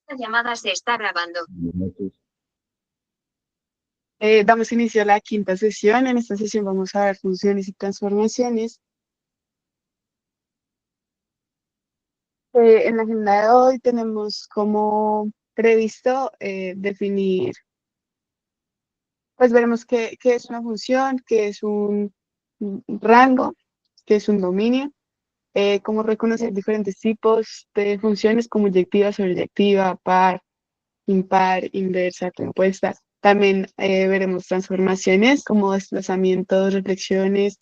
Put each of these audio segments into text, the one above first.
La llamada se está grabando. Buenas noches. Damos inicio a la quinta sesión. En esta sesión vamos a ver funciones y transformaciones. En la agenda de hoy tenemos como previsto definir, pues veremos qué es una función, qué es un rango, qué es un dominio, cómo reconocer diferentes tipos de funciones como inyectiva, sobreyectiva, par, impar, inversa, compuesta. También veremos transformaciones como desplazamientos, reflexiones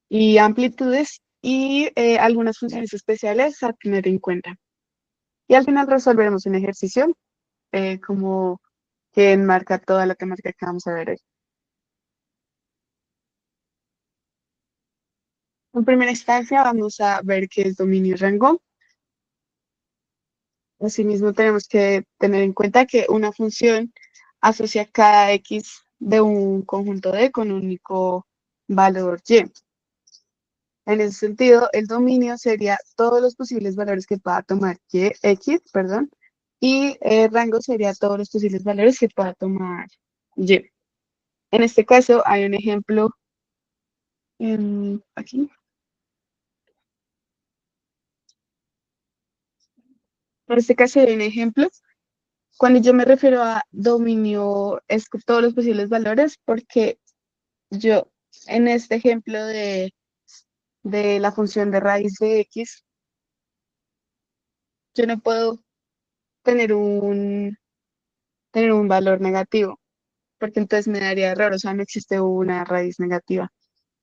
y amplitudes y algunas funciones especiales a tener en cuenta. Y al final resolveremos un ejercicio como que enmarca toda la temática que vamos a ver hoy. En primera instancia vamos a ver qué es dominio y rango. Asimismo tenemos que tener en cuenta que una función asocia cada X de un conjunto D con un único valor Y. En ese sentido, el dominio sería todos los posibles valores que pueda tomar X, perdón, y el rango sería todos los posibles valores que pueda tomar Y. En este caso, hay un ejemplo aquí. En este caso, hay un ejemplo. Cuando yo me refiero a dominio, es con todos los posibles valores, porque yo, en este ejemplo de la función de raíz de X, yo no puedo tener tener un valor negativo porque entonces me daría error, o sea, no existe una raíz negativa.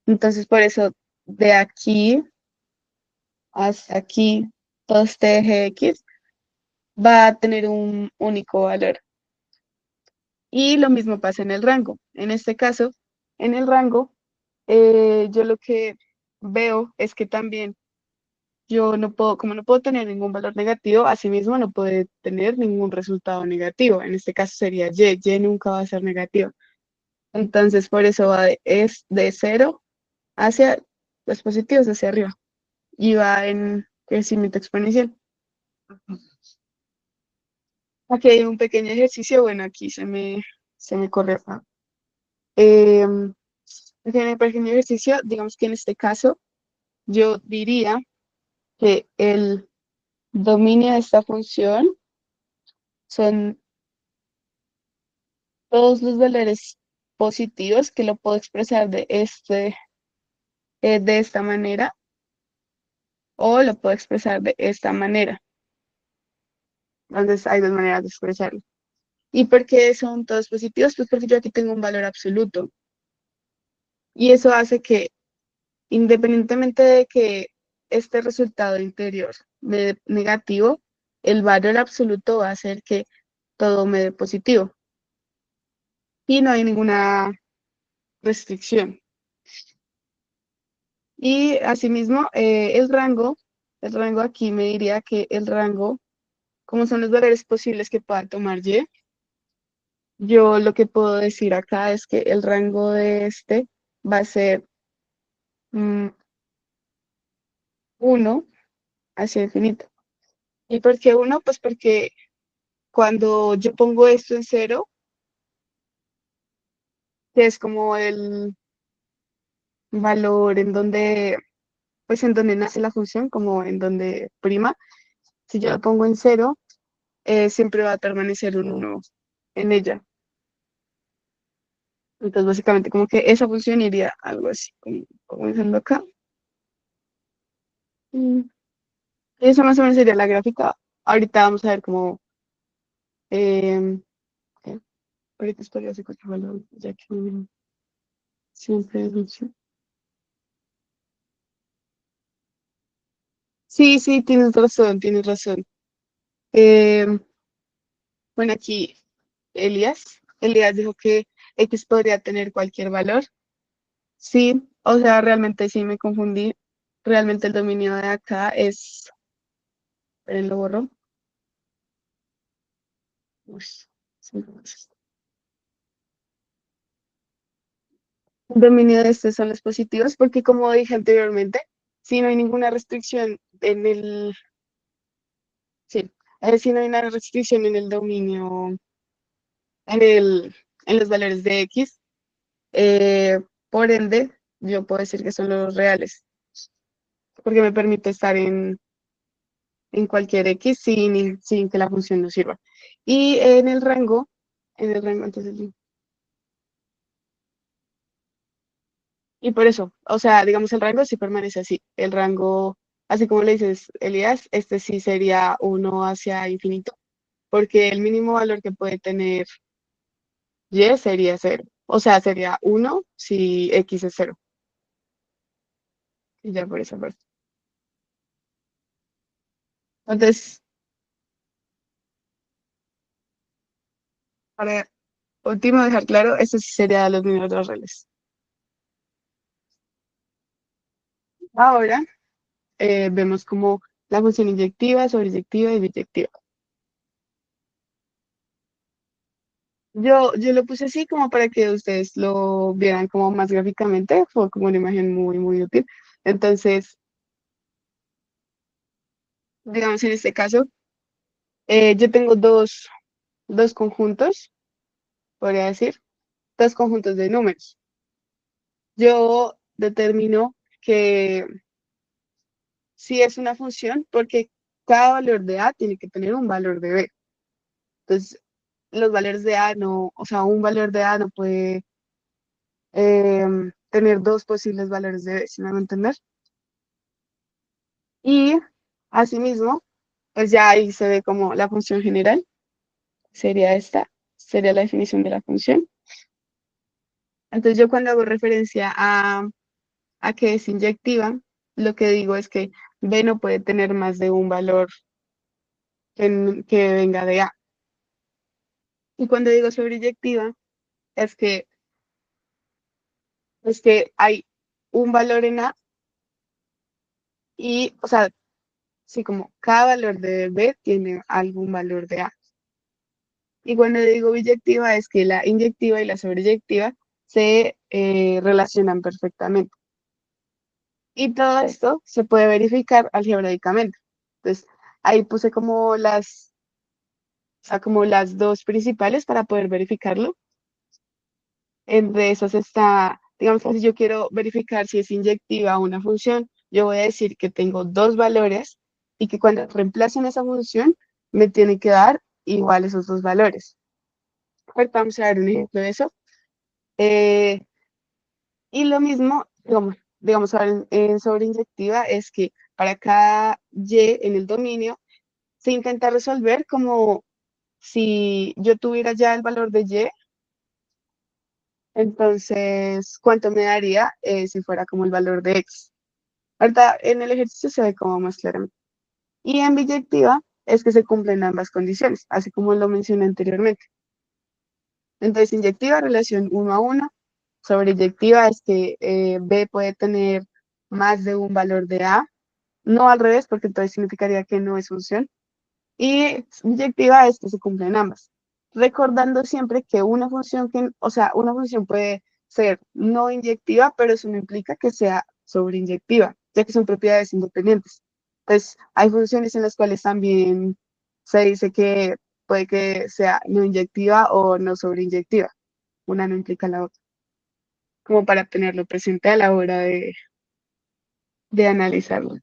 Entonces, por eso, de aquí hasta aquí, todo este eje X va a tener un único valor. Y lo mismo pasa en el rango. En este caso, en el rango, yo lo que veo es que también yo no puedo, como no puedo tener ningún valor negativo, asimismo no puede tener ningún resultado negativo. En este caso sería Y, Y nunca va a ser negativo. Entonces, por eso es de cero hacia los positivos, hacia arriba, y va en crecimiento exponencial. Aquí hay un pequeño ejercicio, bueno, aquí se me corre. Em, aquí hay un pequeño ejercicio, digamos que en este caso yo diría que el dominio de esta función son todos los valores positivos que lo puedo expresar de esta manera o lo puedo expresar de esta manera. Entonces hay dos maneras de expresarlo. ¿Y por qué son todos positivos? Pues porque yo aquí tengo un valor absoluto. Y eso hace que, independientemente de que este resultado interior me dé negativo, el valor absoluto va a hacer que todo me dé positivo. Y no hay ninguna restricción. Y asimismo, el rango aquí me diría que el rango, como son los valores posibles que pueda tomar Y, yo lo que puedo decir acá es que el rango de este va a ser 1 hacia infinito. ¿Y por qué 1? Pues porque cuando yo pongo esto en cero, que es como el valor en donde, pues en donde nace la función, como en donde prima, si yo lo pongo en cero, siempre va a permanecer un 1 en ella. Entonces, básicamente, como que esa función iría algo así, como diciendo acá. Mm, Esa más o menos sería la gráfica. Ahorita vamos a ver cómo, em, ok, ahorita estoy así con el valor, ya que siempre es mucho. Sí, sí, tienes razón, tienes razón. Em, bueno, aquí Elías dijo que X podría tener cualquier valor. Sí, o sea, realmente sí me confundí. Realmente el dominio de acá es, esperen, lo borro. Uy, sí, el dominio de estos son los positivos porque como dije anteriormente, si no hay ninguna restricción en el, sí, Si no hay una restricción en el dominio, en el, en los valores de X, eh, por ende, yo puedo decir que son los reales, porque me permite estar en cualquier X sin que la función nos sirva. Y en el rango, entonces, y por eso, o sea, digamos, el rango sí permanece así. El rango, así como le dices, Elías, este sí sería uno hacia infinito, porque el mínimo valor que puede tener Y sería cero. O sea, sería uno si X es cero. Y ya por esa parte. Entonces, para último dejar claro, estos sí serían los números reales. Ahora vemos como la función inyectiva, sobreyectiva y biyectiva. Yo lo puse así como para que ustedes lo vieran como más gráficamente, fue como una imagen muy, muy útil. Entonces, digamos en este caso, yo tengo dos conjuntos, podría decir, dos conjuntos de números. Yo determino que si es una función, porque cada valor de A tiene que tener un valor de B. Entonces, los valores de A no, o sea, un valor de A no puede tener dos posibles valores de B, ¿si me van a entender? Y asimismo, pues ya ahí se ve como la función general, sería esta, sería la definición de la función. Entonces, yo cuando hago referencia a que es inyectiva, lo que digo es que B no puede tener más de un valor que venga de A. Y cuando digo sobreyectiva, es que, es que hay un valor en A y, o sea, sí, como cada valor de B tiene algún valor de A. Y cuando digo biyectiva, es que la inyectiva y la sobreyectiva se relacionan perfectamente. Y todo esto se puede verificar algebraicamente. Entonces, ahí puse o sea, como las dos principales para poder verificarlo. Entre esas está, digamos que si yo quiero verificar si es inyectiva una función, yo voy a decir que tengo dos valores y que cuando reemplacen esa función me tiene que dar igual esos dos valores. Ahorita vamos a dar un ejemplo de eso. Eh, y lo mismo, digamos ahora en sobreinyectiva, es que para cada y en el dominio se intenta resolver como si yo tuviera ya el valor de y. Entonces, ¿cuánto me daría si fuera como el valor de X? Ahorita en el ejercicio se ve como más claramente. Y en biyectiva es que se cumplen ambas condiciones, así como lo mencioné anteriormente. Entonces, inyectiva, relación uno a uno. Sobreyectiva es que B puede tener más de un valor de A. No al revés, porque entonces significaría que no es función. Y inyectiva es que se cumplen ambas. Recordando siempre que una función o sea, una función puede ser no inyectiva, pero eso no implica que sea sobreinyectiva, ya que son propiedades independientes. Entonces, hay funciones en las cuales también se dice que puede que sea no inyectiva o no sobreinyectiva. Una no implica la otra, como para tenerlo presente a la hora de analizarlo.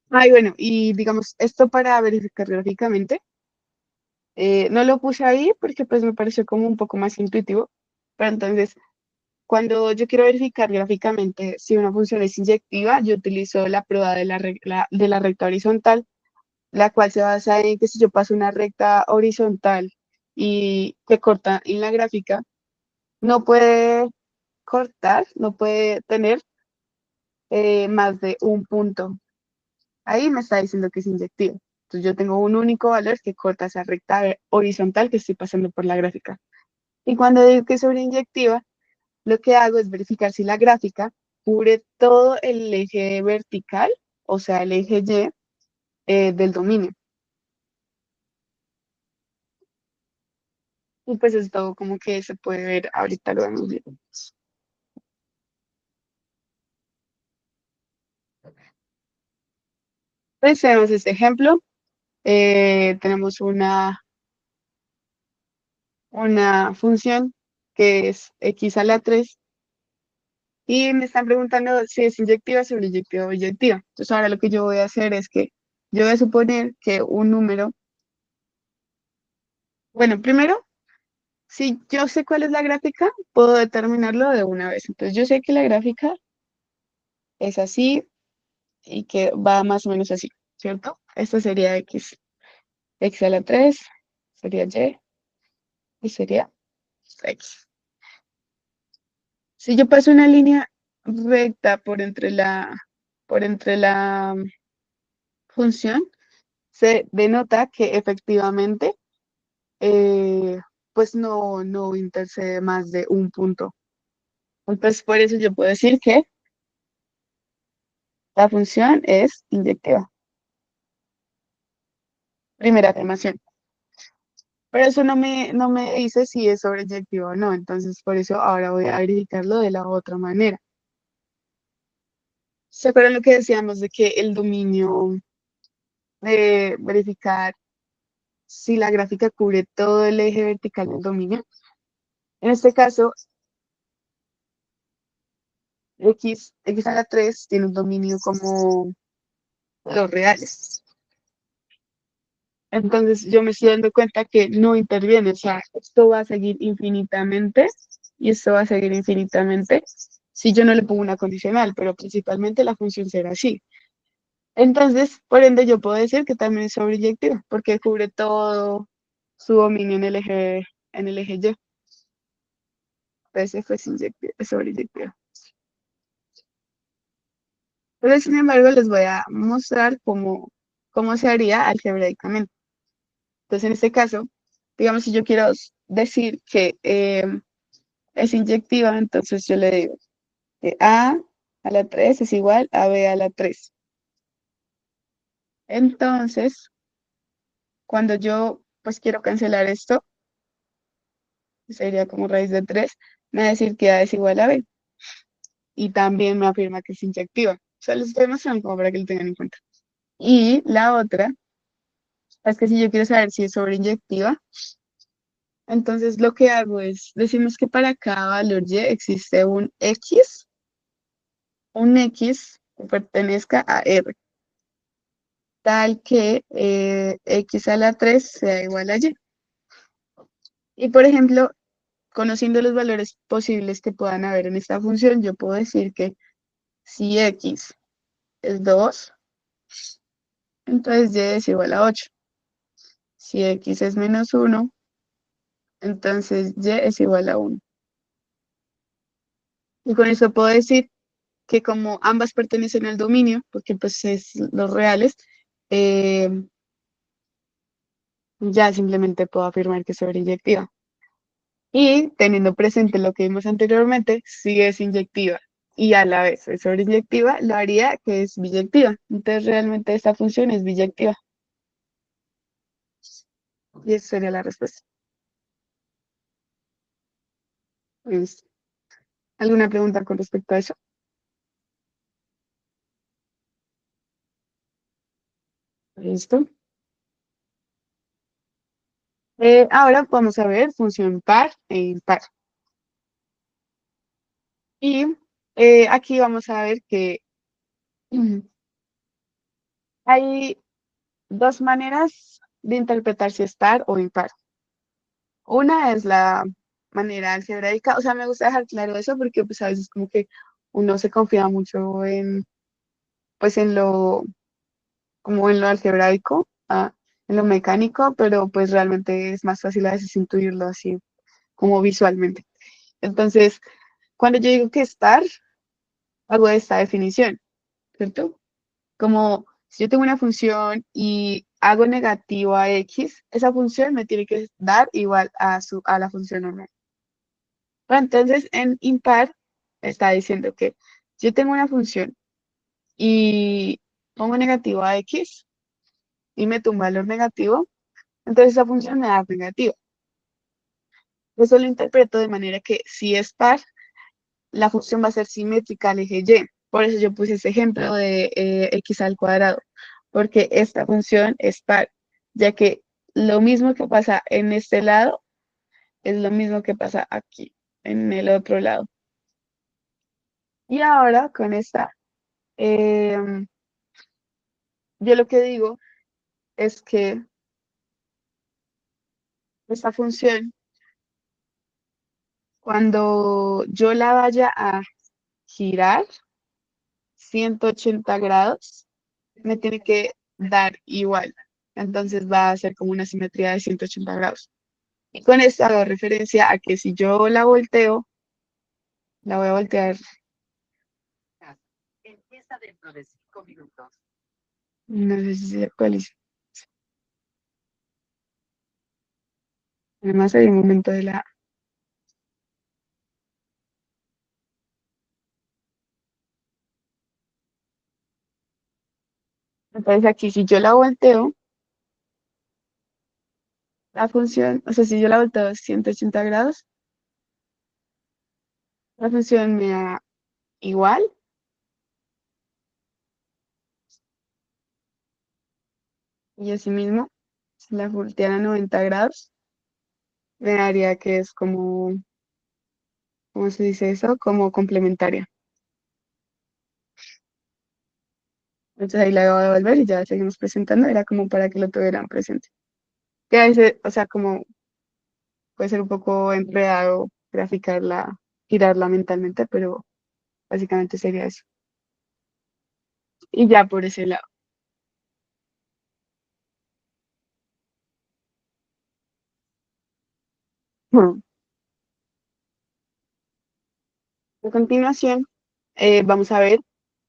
Ay, bueno, y digamos, esto para verificar gráficamente. No lo puse ahí porque pues me pareció como un poco más intuitivo, pero entonces cuando yo quiero verificar gráficamente si una función es inyectiva, yo utilizo la prueba de la recta horizontal, la cual se basa en que si yo paso una recta horizontal y que corta en la gráfica, no puede cortar, no puede tener más de un punto. Ahí me está diciendo que es inyectivo. Entonces yo tengo un único valor que corta esa recta horizontal que estoy pasando por la gráfica. Y cuando digo que es sobreinyectiva, lo que hago es verificar si la gráfica cubre todo el eje vertical, o sea, el eje Y del dominio. Y pues es todo como que se puede ver, ahorita lo vemos bien. Pues tenemos este ejemplo. tenemos una función que es x a la 3 y me están preguntando si es inyectiva, sobreyectiva o inyectiva. Entonces ahora lo que yo voy a hacer es que yo voy a suponer que un número, bueno, primero, si yo sé cuál es la gráfica, puedo determinarlo de una vez. Entonces yo sé que la gráfica es así y que va más o menos así, ¿cierto? Esto sería x a la 3 sería y sería x. Si yo paso una línea recta por entre la función, se denota que efectivamente pues no intercede más de un punto. Entonces, por eso yo puedo decir que la función es inyectiva. Primera afirmación. Pero eso no me dice si es sobreyectivo o no. Entonces, por eso ahora voy a verificarlo de la otra manera. ¿Se acuerdan lo que decíamos de que el dominio de verificar si la gráfica cubre todo el eje vertical del dominio? En este caso, x a la 3 tiene un dominio como los reales. Entonces yo me estoy dando cuenta que no interviene, o sea, esto va a seguir infinitamente y esto va a seguir infinitamente si yo no le pongo una condicional, pero principalmente la función será así. Entonces, por ende, yo puedo decir que también es sobreyectivo, porque cubre todo su dominio en el eje Y. Entonces, pues es sobreyectivo. Pero, sin embargo, les voy a mostrar cómo se haría algebraicamente. Entonces, en este caso, digamos, si yo quiero decir que es inyectiva, entonces yo le digo que a la 3 es igual a b a la 3. Entonces, cuando yo pues quiero cancelar esto, sería como raíz de 3, me va a decir que a es igual a b. Y también me afirma que es inyectiva. O sea, les estoy mostrando como para que lo tengan en cuenta. Y la otra es que si yo quiero saber si es sobreinyectiva, entonces lo que hago es, decimos que para cada valor y existe un x que pertenezca a R, tal que x a la 3 sea igual a y. Y por ejemplo, conociendo los valores posibles que puedan haber en esta función, yo puedo decir que si x es 2, entonces y es igual a 8. Si x es -1, entonces y es igual a 1. Y con eso puedo decir que como ambas pertenecen al dominio, porque pues es los reales, eh, ya simplemente puedo afirmar que es sobreyectiva. Y teniendo presente lo que vimos anteriormente, si es inyectiva y a la vez es sobreyectiva, lo haría que es biyectiva. Entonces realmente esta función es biyectiva. Y esa sería la respuesta. Listo. ¿Alguna pregunta con respecto a eso? Listo. Ahora vamos a ver función par e impar. Y aquí vamos a ver que hay dos maneras de interpretar si es par o impar. Una es la manera algebraica, o sea, me gusta dejar claro eso porque pues a veces como que uno se confía mucho pues como en lo algebraico, en lo mecánico, pero pues realmente es más fácil a veces intuirlo así como visualmente. Entonces, cuando yo digo que es par, hago esta definición, ¿cierto? Como si yo tengo una función y hago negativo a x, esa función me tiene que dar igual a la función normal. Entonces, en impar está diciendo que si yo tengo una función y pongo negativo a x y meto un valor negativo, entonces esa función me da negativo. Eso lo interpreto de manera que si es par, la función va a ser simétrica al eje y. Por eso yo puse ese ejemplo de x al cuadrado, porque esta función es par. ya que lo mismo que pasa en este lado es lo mismo que pasa aquí, en el otro lado. Y ahora con esta, em, yo lo que digo es que esta función, cuando yo la vaya a girar 180 grados, me tiene que dar igual. Entonces va a ser como una simetría de 180 grados. Y con esto hago referencia a que si yo la volteo, la voy a voltear, no sé si se actualiza. Además hay un momento de la... Entonces aquí si yo la volteo, la función, o sea, si yo la volteo 180 grados, la función me da igual. Y asimismo, si la volteara a 90 grados, me daría que es como, ¿cómo se dice eso? Como complementaria. Entonces ahí la voy a devolver y ya seguimos presentando. Era como para que lo tuvieran presente. Que a veces, o sea, como puede ser un poco enredado graficarla, girarla mentalmente, pero básicamente sería eso. Y ya por ese lado. Bueno, a continuación, vamos a ver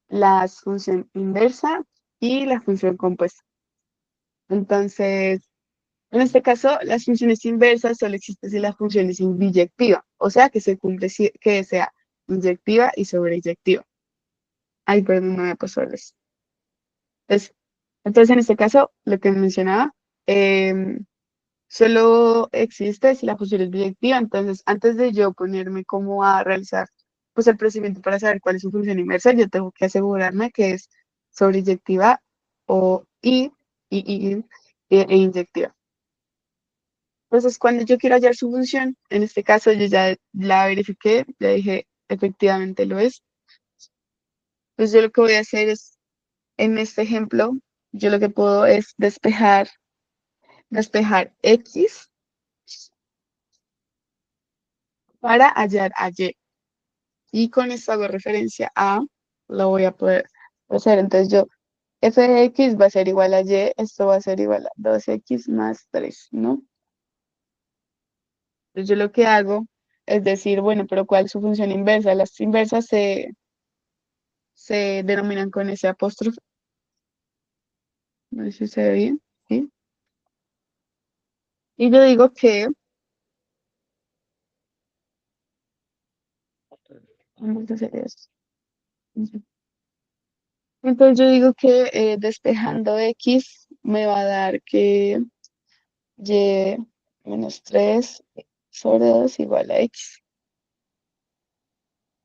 la función inversa y la función compuesta. Entonces, en este caso, las funciones inversas solo existen si la función es biyectiva, o sea, que se cumple que sea inyectiva y sobreyectiva. Ay, perdón, no me pasó eso. Entonces, entonces, en este caso, lo que mencionaba, em, solo existe si la función es biyectiva. Entonces, antes de yo ponerme como a realizar pues el procedimiento para saber cuál es su función inversa, yo tengo que asegurarme que es sobreyectiva o e inyectiva. Entonces, cuando yo quiero hallar su función, en este caso yo ya la verifiqué, ya dije, efectivamente lo es. Pues yo lo que voy a hacer es, en este ejemplo, yo lo que puedo es despejar X para hallar a Y. Y con esto hago referencia a, lo voy a poder hacer. Entonces yo, f de X va a ser igual a Y, esto va a ser igual a 2X más 3, ¿no? Entonces yo lo que hago es decir, bueno, pero ¿cuál es su función inversa? Las inversas se denominan con ese apóstrofe. No sé si se ve bien, ¿sí? Y yo digo que, vamos a hacer esto. Entonces yo digo que despejando X me va a dar que Y menos 3 sobre 2 igual a X.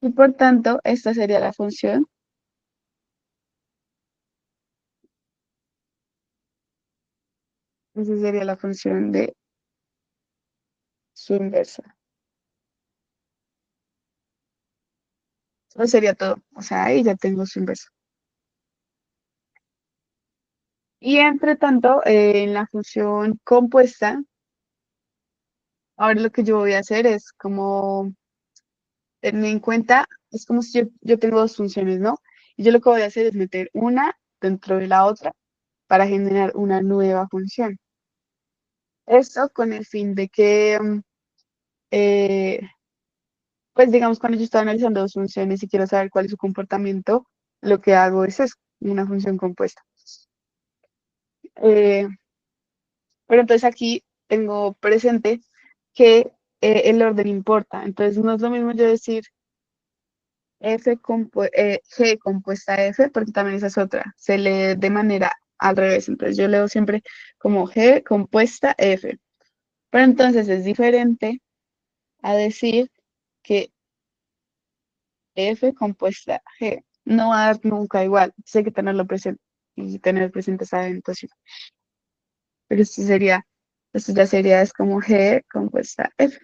Y por tanto, esta sería la función, esa sería la función de su inversa. Eso sería todo. O sea, ahí ya tengo su inversa. Y entre tanto, en la función compuesta, ahora lo que yo voy a hacer es como tener en cuenta, es como si yo tengo dos funciones, ¿no? Y yo lo que voy a hacer es meter una dentro de la otra para generar una nueva función. Esto con el fin de que, eh, pues digamos, cuando yo estoy analizando dos funciones y quiero saber cuál es su comportamiento, lo que hago es eso, una función compuesta. Eh, pero entonces aquí tengo presente que el orden importa. Entonces no es lo mismo yo decir G compuesta F, porque también esa es otra. Se lee de manera al revés. Entonces yo leo siempre como G compuesta F. Pero entonces es diferente a decir que F compuesta G. No va a dar nunca igual. Entonces hay que tenerlo presente y tener presente esa denotación. pero esto ya sería es como G compuesta F.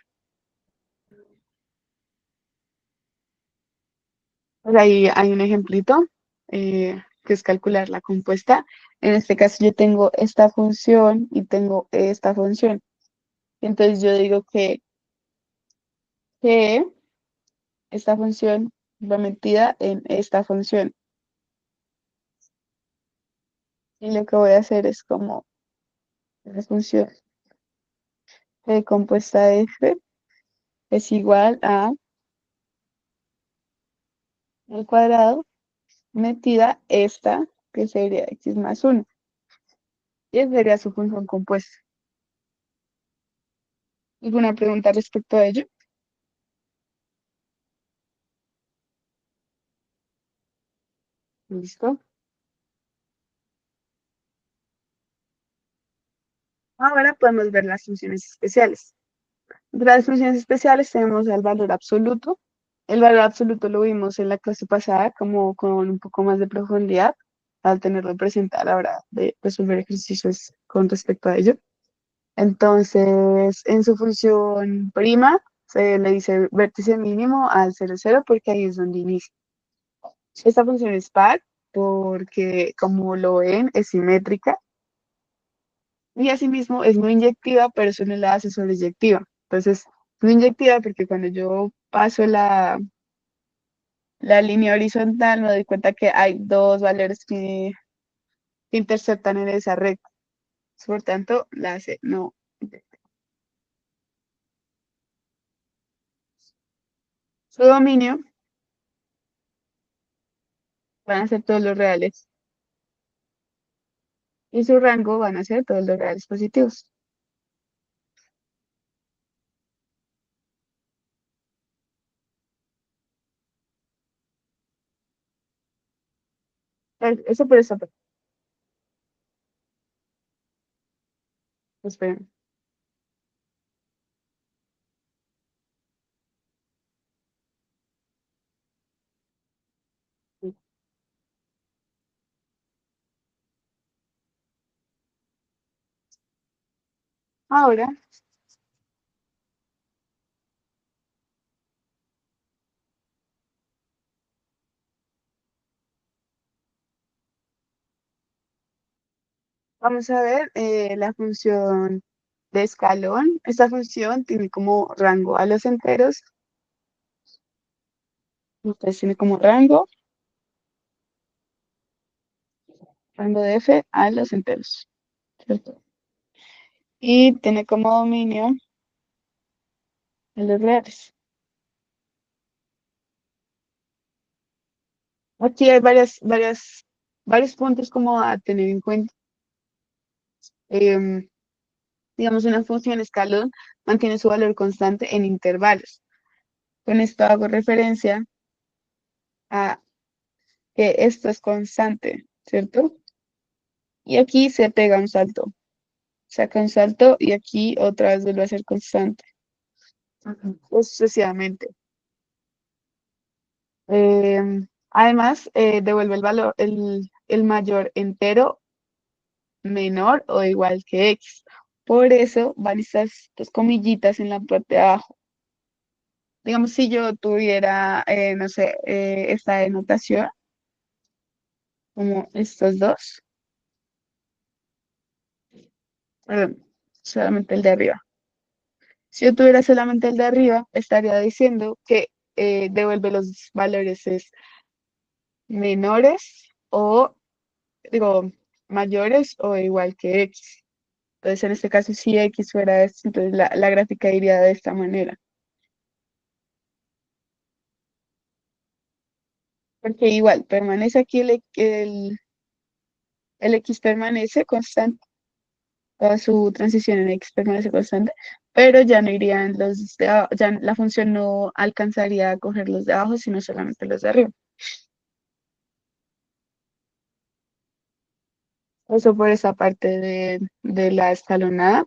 Pues ahí hay un ejemplito que es calcular la compuesta. En este caso yo tengo esta función y tengo esta función. Entonces yo digo que esta función va metida en esta función. Y lo que voy a hacer es como la función de compuesta F es igual a al cuadrado metida esta, que sería x más uno. Y esa sería su función compuesta. ¿Alguna pregunta respecto a ello? Listo. Ahora podemos ver las funciones especiales. Entre las funciones especiales tenemos el valor absoluto. El valor absoluto lo vimos en la clase pasada como con un poco más de profundidad al tenerlo presente a la hora de resolver ejercicios con respecto a ello. Entonces, en su función prima se le dice vértice mínimo al 0,0 porque ahí es donde inicia. Esta función es par porque, como lo ven, es simétrica y asimismo es muy inyectiva, pero eso no la hace sobreyectiva. Entonces, muy inyectiva porque cuando yo paso la línea horizontal me doy cuenta que hay dos valores que interceptan en esa recta. Por tanto, la hace no. Su dominio van a ser todos los reales y su rango van a ser todos los reales positivos. Eso por eso. Esperen. Ahora vamos a ver la función de escalón. Esta función tiene como rango a los enteros. Entonces tiene como rango de f a los enteros, ¿cierto? Y tiene como dominio a los reales. Aquí hay varios puntos como a tener en cuenta. Em, digamos, una función escalón mantiene su valor constante en intervalos. Con esto hago referencia a que esto es constante, ¿cierto? Y aquí se pega un salto, saca un salto y aquí otra vez vuelve a ser constante, pues sucesivamente. Además, devuelve el valor, el mayor entero menor o igual que x. Por eso van estas dos comillitas en la parte de abajo. Digamos, si yo tuviera, no sé, esta denotación, como estos dos, perdón, solamente el de arriba. Si yo tuviera solamente el de arriba, estaría diciendo que devuelve los valores es menores o, digo, mayores o igual que x. Entonces, en este caso, si x fuera esto, entonces la gráfica iría de esta manera. Porque igual, permanece aquí el x permanece constante, toda su transición en x permanece constante, pero ya no irían los de abajo, ya la función no alcanzaría a coger los de abajo, sino solamente los de arriba. Eso por esa parte de la escalonada.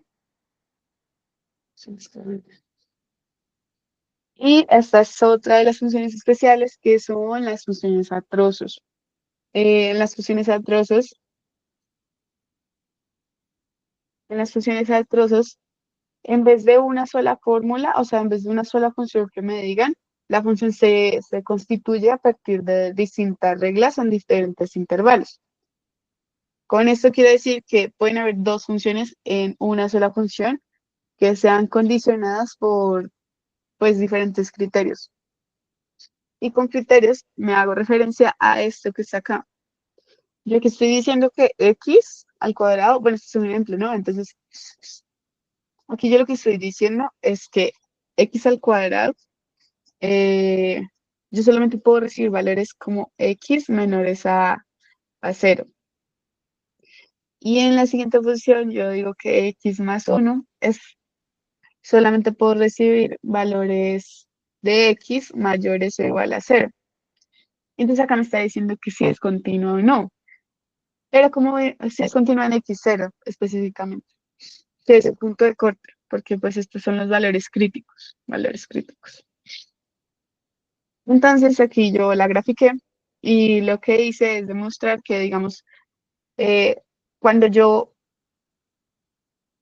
Y esta es otra de las funciones especiales que son las funciones a trozos. En las funciones a trozos En las funciones a trozos, en vez de una sola fórmula, o sea, en vez de una sola función que me digan, la función se constituye a partir de distintas reglas en diferentes intervalos. Con esto quiero decir que pueden haber dos funciones en una sola función que sean condicionadas por pues diferentes criterios. Y con criterios me hago referencia a esto que está acá. Yo que estoy diciendo que x al cuadrado, bueno, este es un ejemplo, ¿no? Entonces, aquí yo lo que estoy diciendo es que x al cuadrado, eh, yo solamente puedo recibir valores como x menores a cero. Y en la siguiente posición yo digo que x más uno es solamente puedo recibir valores de x mayores o igual a cero. Entonces acá me está diciendo que si es continuo o no. Pero como si es continua en x0 específicamente, que es el punto de corte, porque pues estos son los valores críticos, valores críticos. Entonces aquí yo la grafiqué y lo que hice es demostrar que, digamos, eh, cuando yo,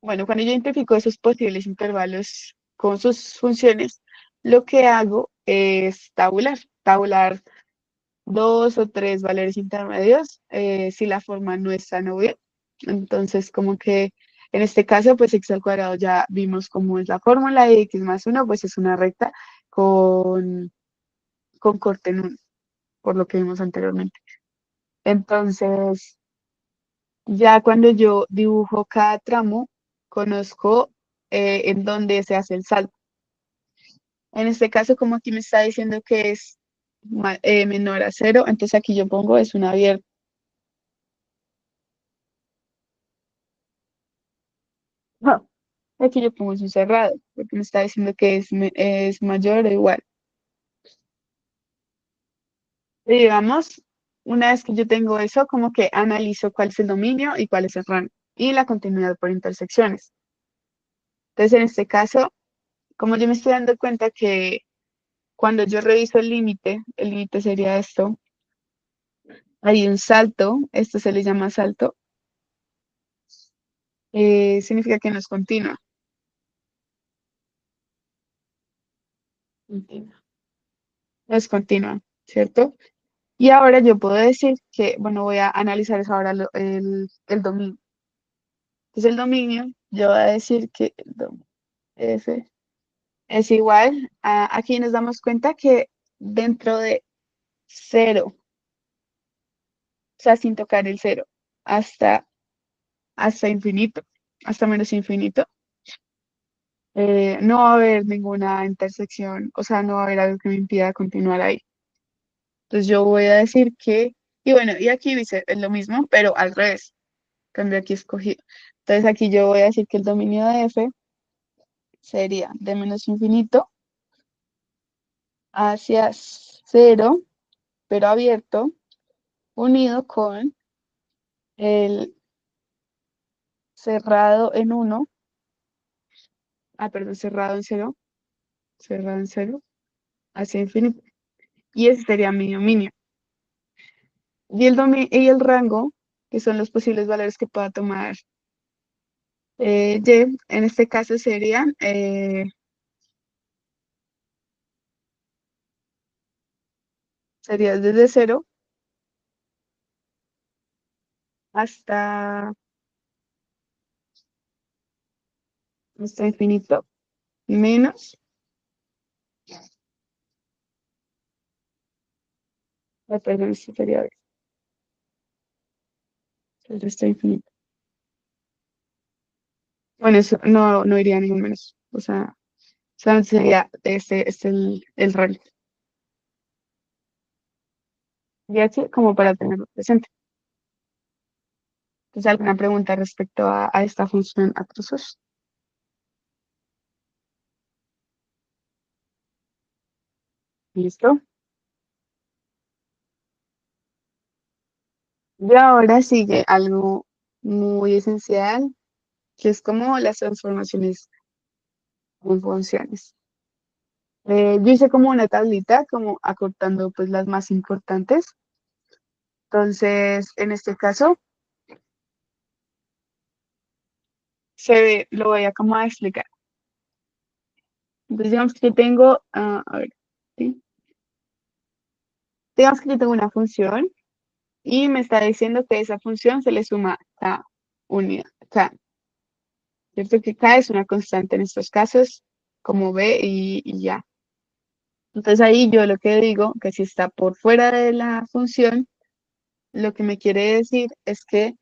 bueno, cuando yo identifico esos posibles intervalos con sus funciones, lo que hago es tabular dos o tres valores intermedios si la forma no es tan obvia. Entonces, como que en este caso, pues x al cuadrado ya vimos cómo es la fórmula y x más uno pues es una recta con, con corte en uno, por lo que vimos anteriormente. Entonces, ya cuando yo dibujo cada tramo, conozco en dónde se hace el salto. En este caso, como aquí me está diciendo que es menor a cero, entonces aquí yo pongo es un abierto. No, aquí yo pongo es un cerrado, porque me está diciendo que es mayor o igual. Y digamos, una vez que yo tengo eso, como que analizo cuál es el dominio y cuál es el rango y la continuidad por intersecciones. Entonces, en este caso, como yo me estoy dando cuenta que cuando yo reviso el límite sería esto, hay un salto, esto se le llama salto, significa que no es continua. Continua. No es continua, ¿cierto? Y ahora yo puedo decir que, bueno, voy a analizar eso ahora el dominio. Entonces el dominio, yo voy a decir que el F es igual a, aquí nos damos cuenta que dentro de cero, o sea, sin tocar el cero, hasta, hasta infinito, hasta menos infinito, no va a haber ninguna intersección, o sea, no va a haber algo que me impida continuar ahí. Entonces yo voy a decir que, y bueno, y aquí dice, es lo mismo, pero al revés, cambio aquí escogido. Entonces aquí yo voy a decir que el dominio de F sería de menos infinito hacia cero, pero abierto, unido con el cerrado en uno, perdón, cerrado en cero, hacia infinito. Y ese sería mi dominio. Y el rango, que son los posibles valores que pueda tomar y, en este caso sería desde cero hasta, hasta infinito, menos, perdón, este sería el resto infinito. Bueno, eso no iría a ningún menos. O sea, solamente sería este el rango. Y así como para tenerlo presente. Entonces, ¿alguna pregunta respecto a esta función a trozos? ¿Listo? Y ahora sigue algo muy esencial, que es como las transformaciones en funciones. Yo hice como una tablita, como acortando pues las más importantes. Entonces, en este caso, se ve, lo voy a como a explicar. Entonces, digamos que yo tengo, a ver, ¿sí? Digamos que yo tengo una función y me está diciendo que a esa función se le suma K unidad, K, ¿cierto? Que K es una constante en estos casos, como B y ya. Entonces ahí yo lo que digo, que si está por fuera de la función, lo que me quiere decir es que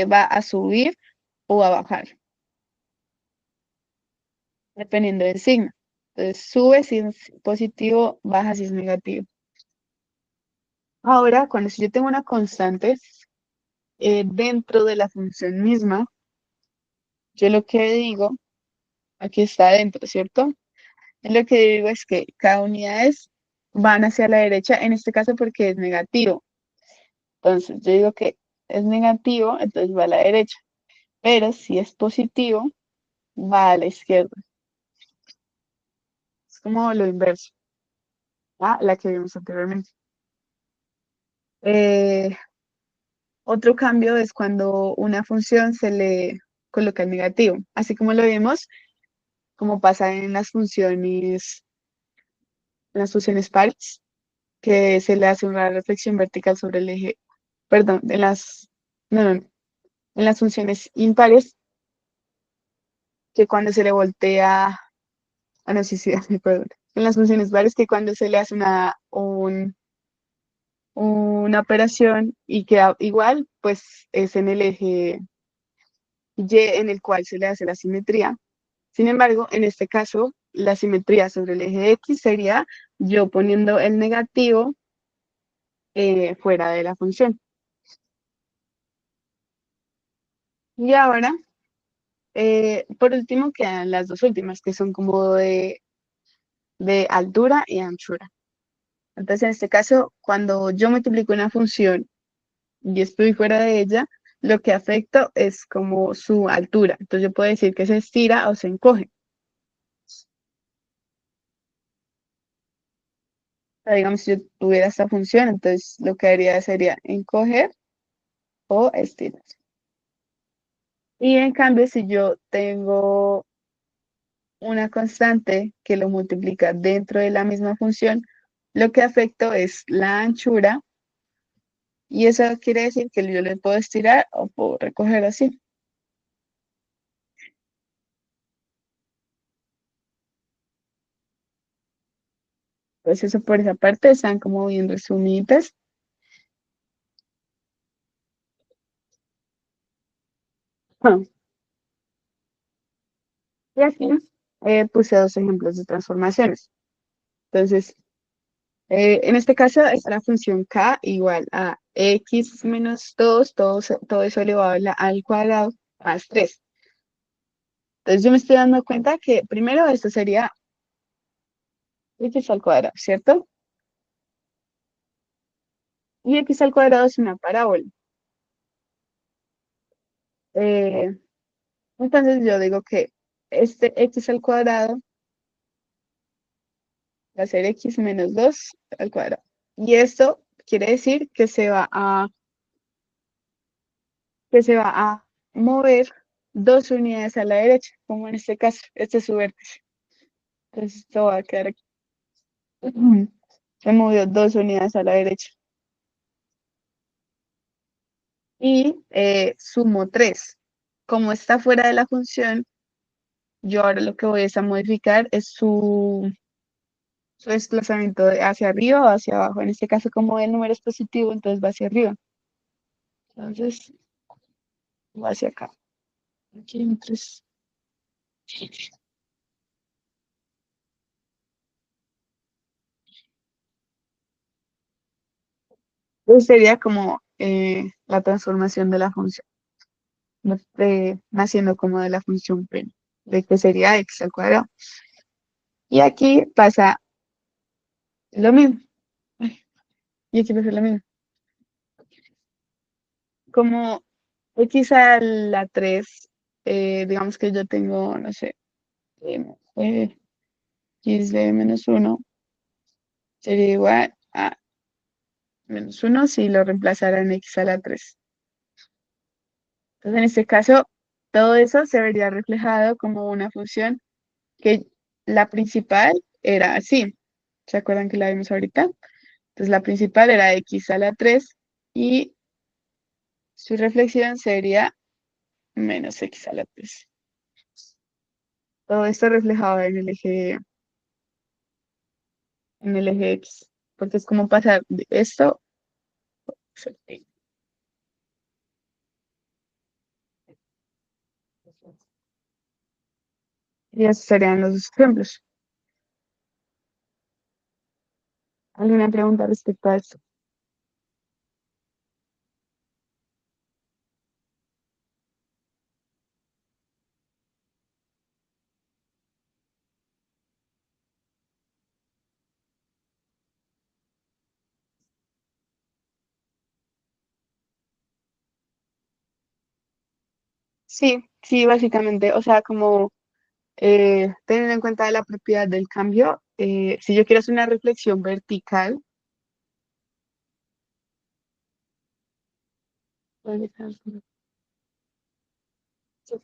va a subir o a bajar, dependiendo del signo. Entonces sube si es positivo, baja si es negativo. Ahora, cuando si yo tengo una constante dentro de la función misma, yo lo que digo, aquí está adentro, ¿cierto? Yo lo que digo es que cada unidades van hacia la derecha, en este caso porque es negativo. Entonces, yo digo que es negativo, entonces va a la derecha. Pero si es positivo, va a la izquierda. Es como lo inverso, ¿ah? La que vimos anteriormente. Eh, Otro cambio es cuando una función se le coloca el negativo, así como lo vimos, como pasa en las funciones pares, que se le hace una reflexión vertical sobre el eje, perdón, no, no, no, en las funciones impares, que cuando se le voltea, no, sí, sí, perdón, en las funciones pares, que cuando se le hace una operación y queda igual, pues es en el eje Y en el cual se le hace la simetría. Sin embargo, en este caso, la simetría sobre el eje X sería yo poniendo el negativo fuera de la función. Y ahora, por último, quedan las dos últimas, que son como de altura y anchura. Entonces, en este caso, cuando yo multiplico una función y estoy fuera de ella, lo que afecta es como su altura. Entonces, yo puedo decir que se estira o se encoge. Sea, digamos, si yo tuviera esta función, entonces lo que haría sería encoger o estirar. Y en cambio, si yo tengo una constante que lo multiplica dentro de la misma función, lo que afecto es la anchura y eso quiere decir que yo le puedo estirar o puedo recoger así. Pues eso por esa parte están como bien resumidas. Ah, y aquí puse dos ejemplos de transformaciones. Entonces, en este caso es la función k igual a x menos 2 todo eso elevado al cuadrado más 3. Entonces yo me estoy dando cuenta que primero esto sería x al cuadrado, ¿cierto? Y x al cuadrado es una parábola. Eh, entonces yo digo que este x al cuadrado va a ser x menos 2 al cuadrado. Y esto quiere decir que se va a mover dos unidades a la derecha, como en este caso, este es su vértice. Entonces esto va a quedar aquí. Ujú. Se movió dos unidades a la derecha. Y sumo 3. Como está fuera de la función, yo ahora lo que voy es a modificar es su desplazamiento hacia arriba o hacia abajo. En este caso, como el número es positivo, entonces va hacia arriba. Entonces, va hacia acá. Aquí hay un 3. Entonces sería como la transformación de la función, naciendo como de la función plena, de que sería x al cuadrado. Y aquí pasa lo mismo. Ay, y aquí pasa lo mismo. Como x a la 3, digamos que yo tengo, no sé, x de -1 sería igual a -1 si lo reemplazara en x a la 3. Entonces, en este caso, todo eso se vería reflejado como una función que la principal era así. ¿Se acuerdan que la vimos ahorita? Entonces la principal era x a la 3 y su reflexión sería menos x a la 3. Todo esto reflejado en el eje X, porque es como pasar de esto. Y esos serían los dos ejemplos. ¿Alguna pregunta respecto a esto? Sí, sí, básicamente, o sea, como teniendo en cuenta la propiedad del cambio, si yo quiero hacer una reflexión vertical,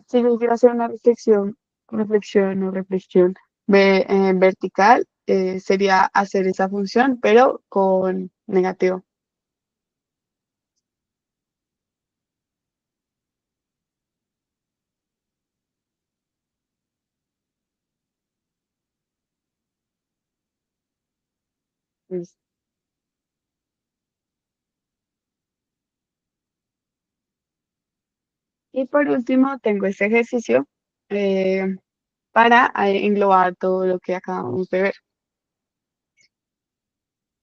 si yo quiero hacer una reflexión vertical, sería hacer esa función, pero con negativo. Pues, y por último, tengo este ejercicio eh, para englobar todo lo que acabamos de ver.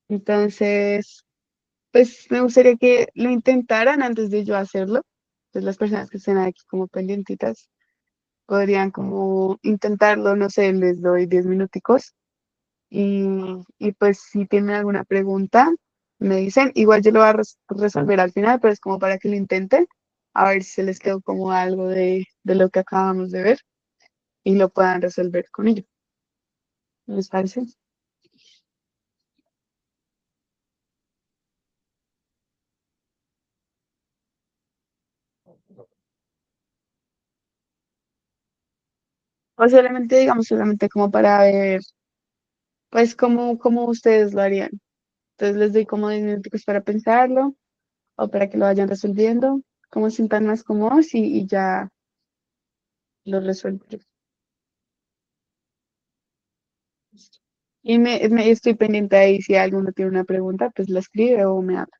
Entonces, pues me gustaría que lo intentaran antes de yo hacerlo. Pues las personas que estén aquí como pendientitas podrían como intentarlo, no sé, les doy 10 minuticos y pues si tienen alguna pregunta, me dicen. Igual yo lo voy a resolver al final, pero es como para que lo intenten, a ver si se les quedó como algo de lo que acabamos de ver y lo puedan resolver con ello. ¿Les parece? O solamente, digamos, solamente como para ver, pues, cómo ustedes lo harían. Entonces les doy como 10 minutos para pensarlo o para que lo vayan resolviendo, como se sientan más cómodos y ya lo resuelvo yo. Y estoy pendiente ahí, si alguno tiene una pregunta, pues la escribe o me habla.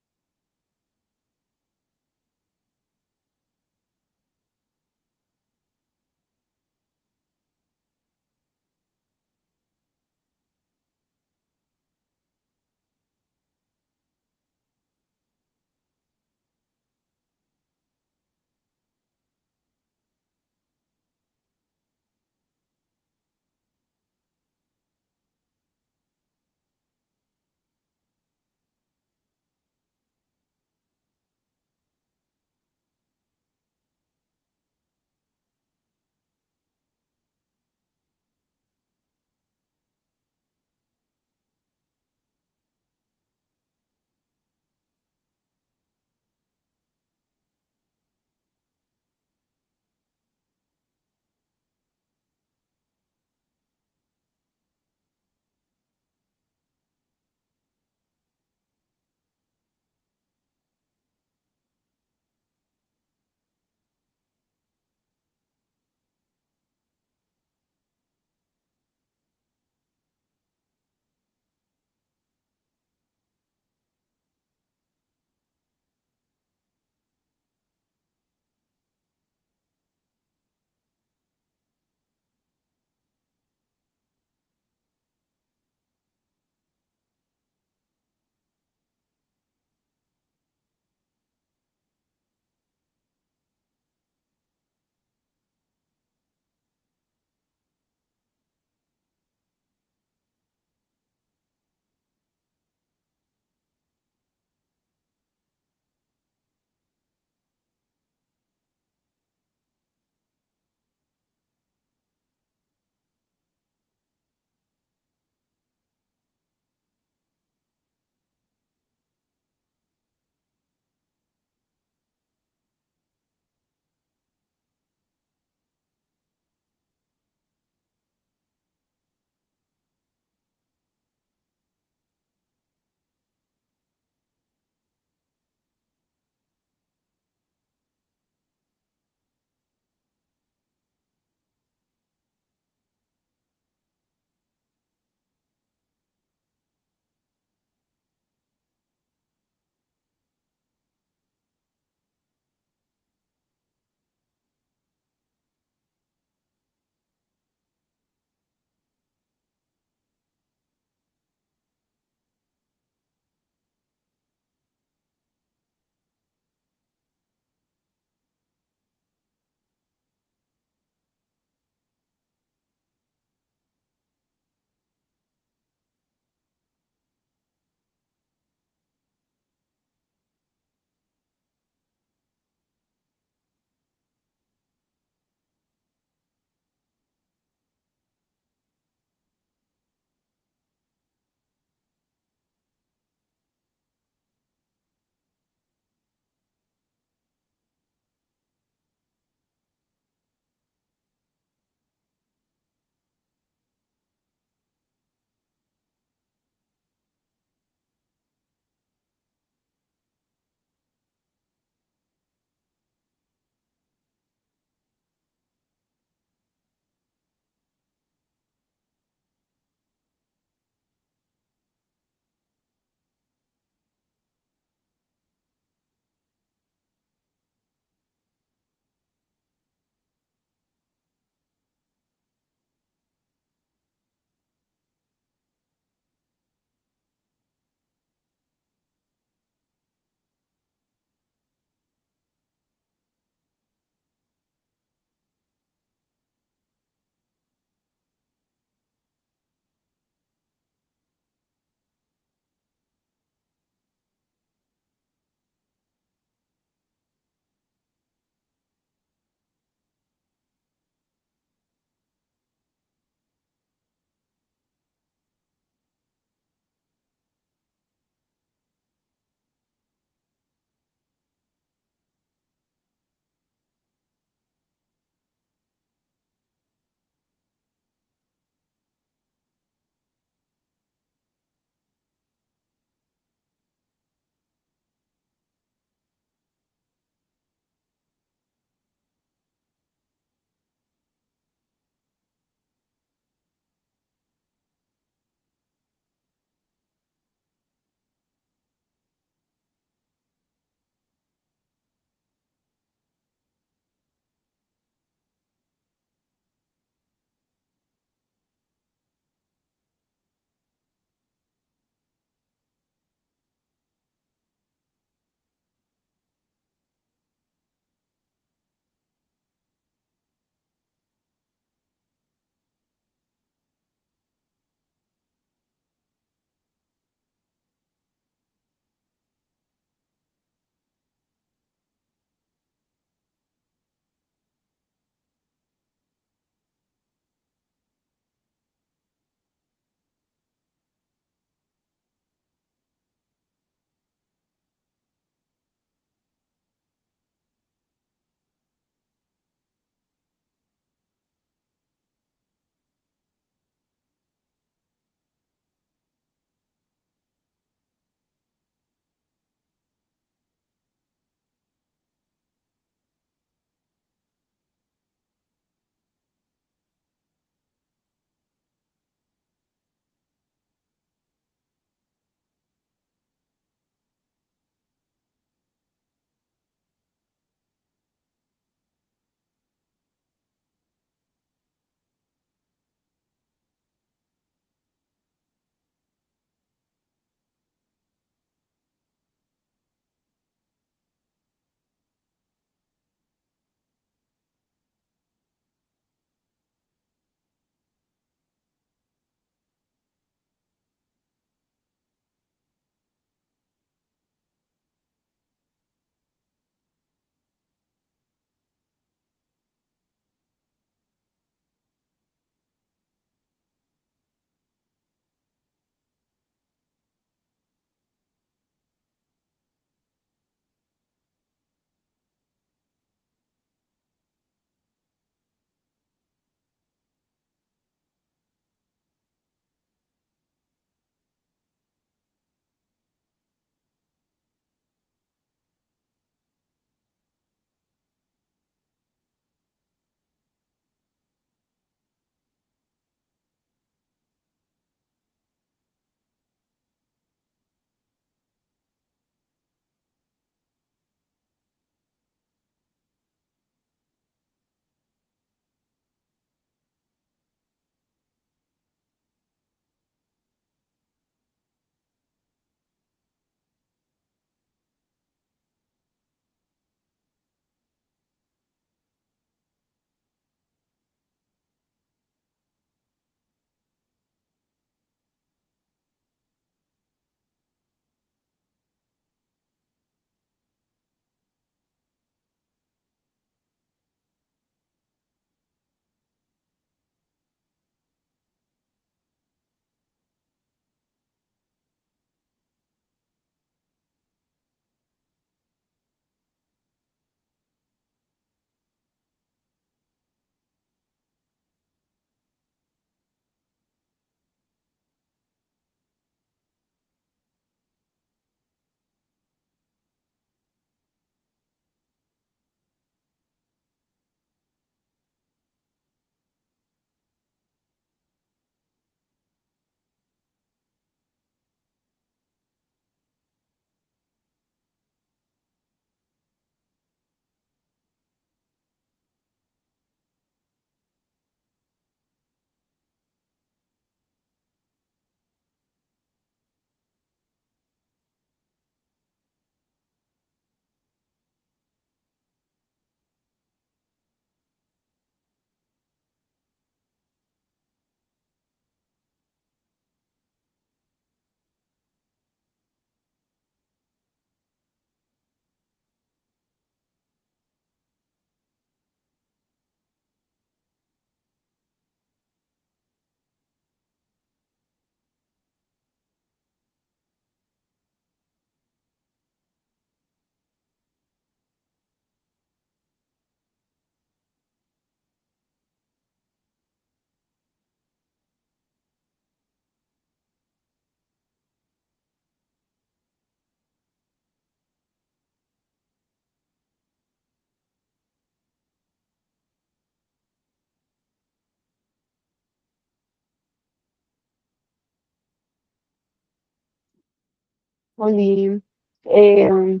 Oli, eh,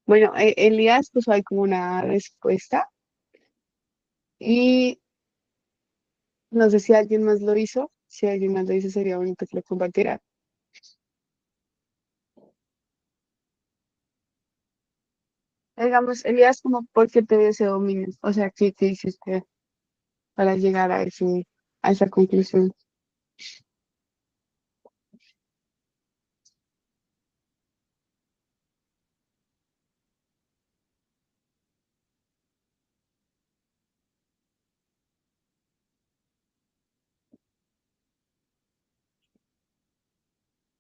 bueno, Elías puso ahí como una respuesta y no sé si alguien más lo hizo. Si alguien más lo hizo, sería bonito que lo compartiera. Digamos, Elías, como, ¿por qué te dio ese dominio? O sea, ¿qué hiciste para llegar a a esa conclusión?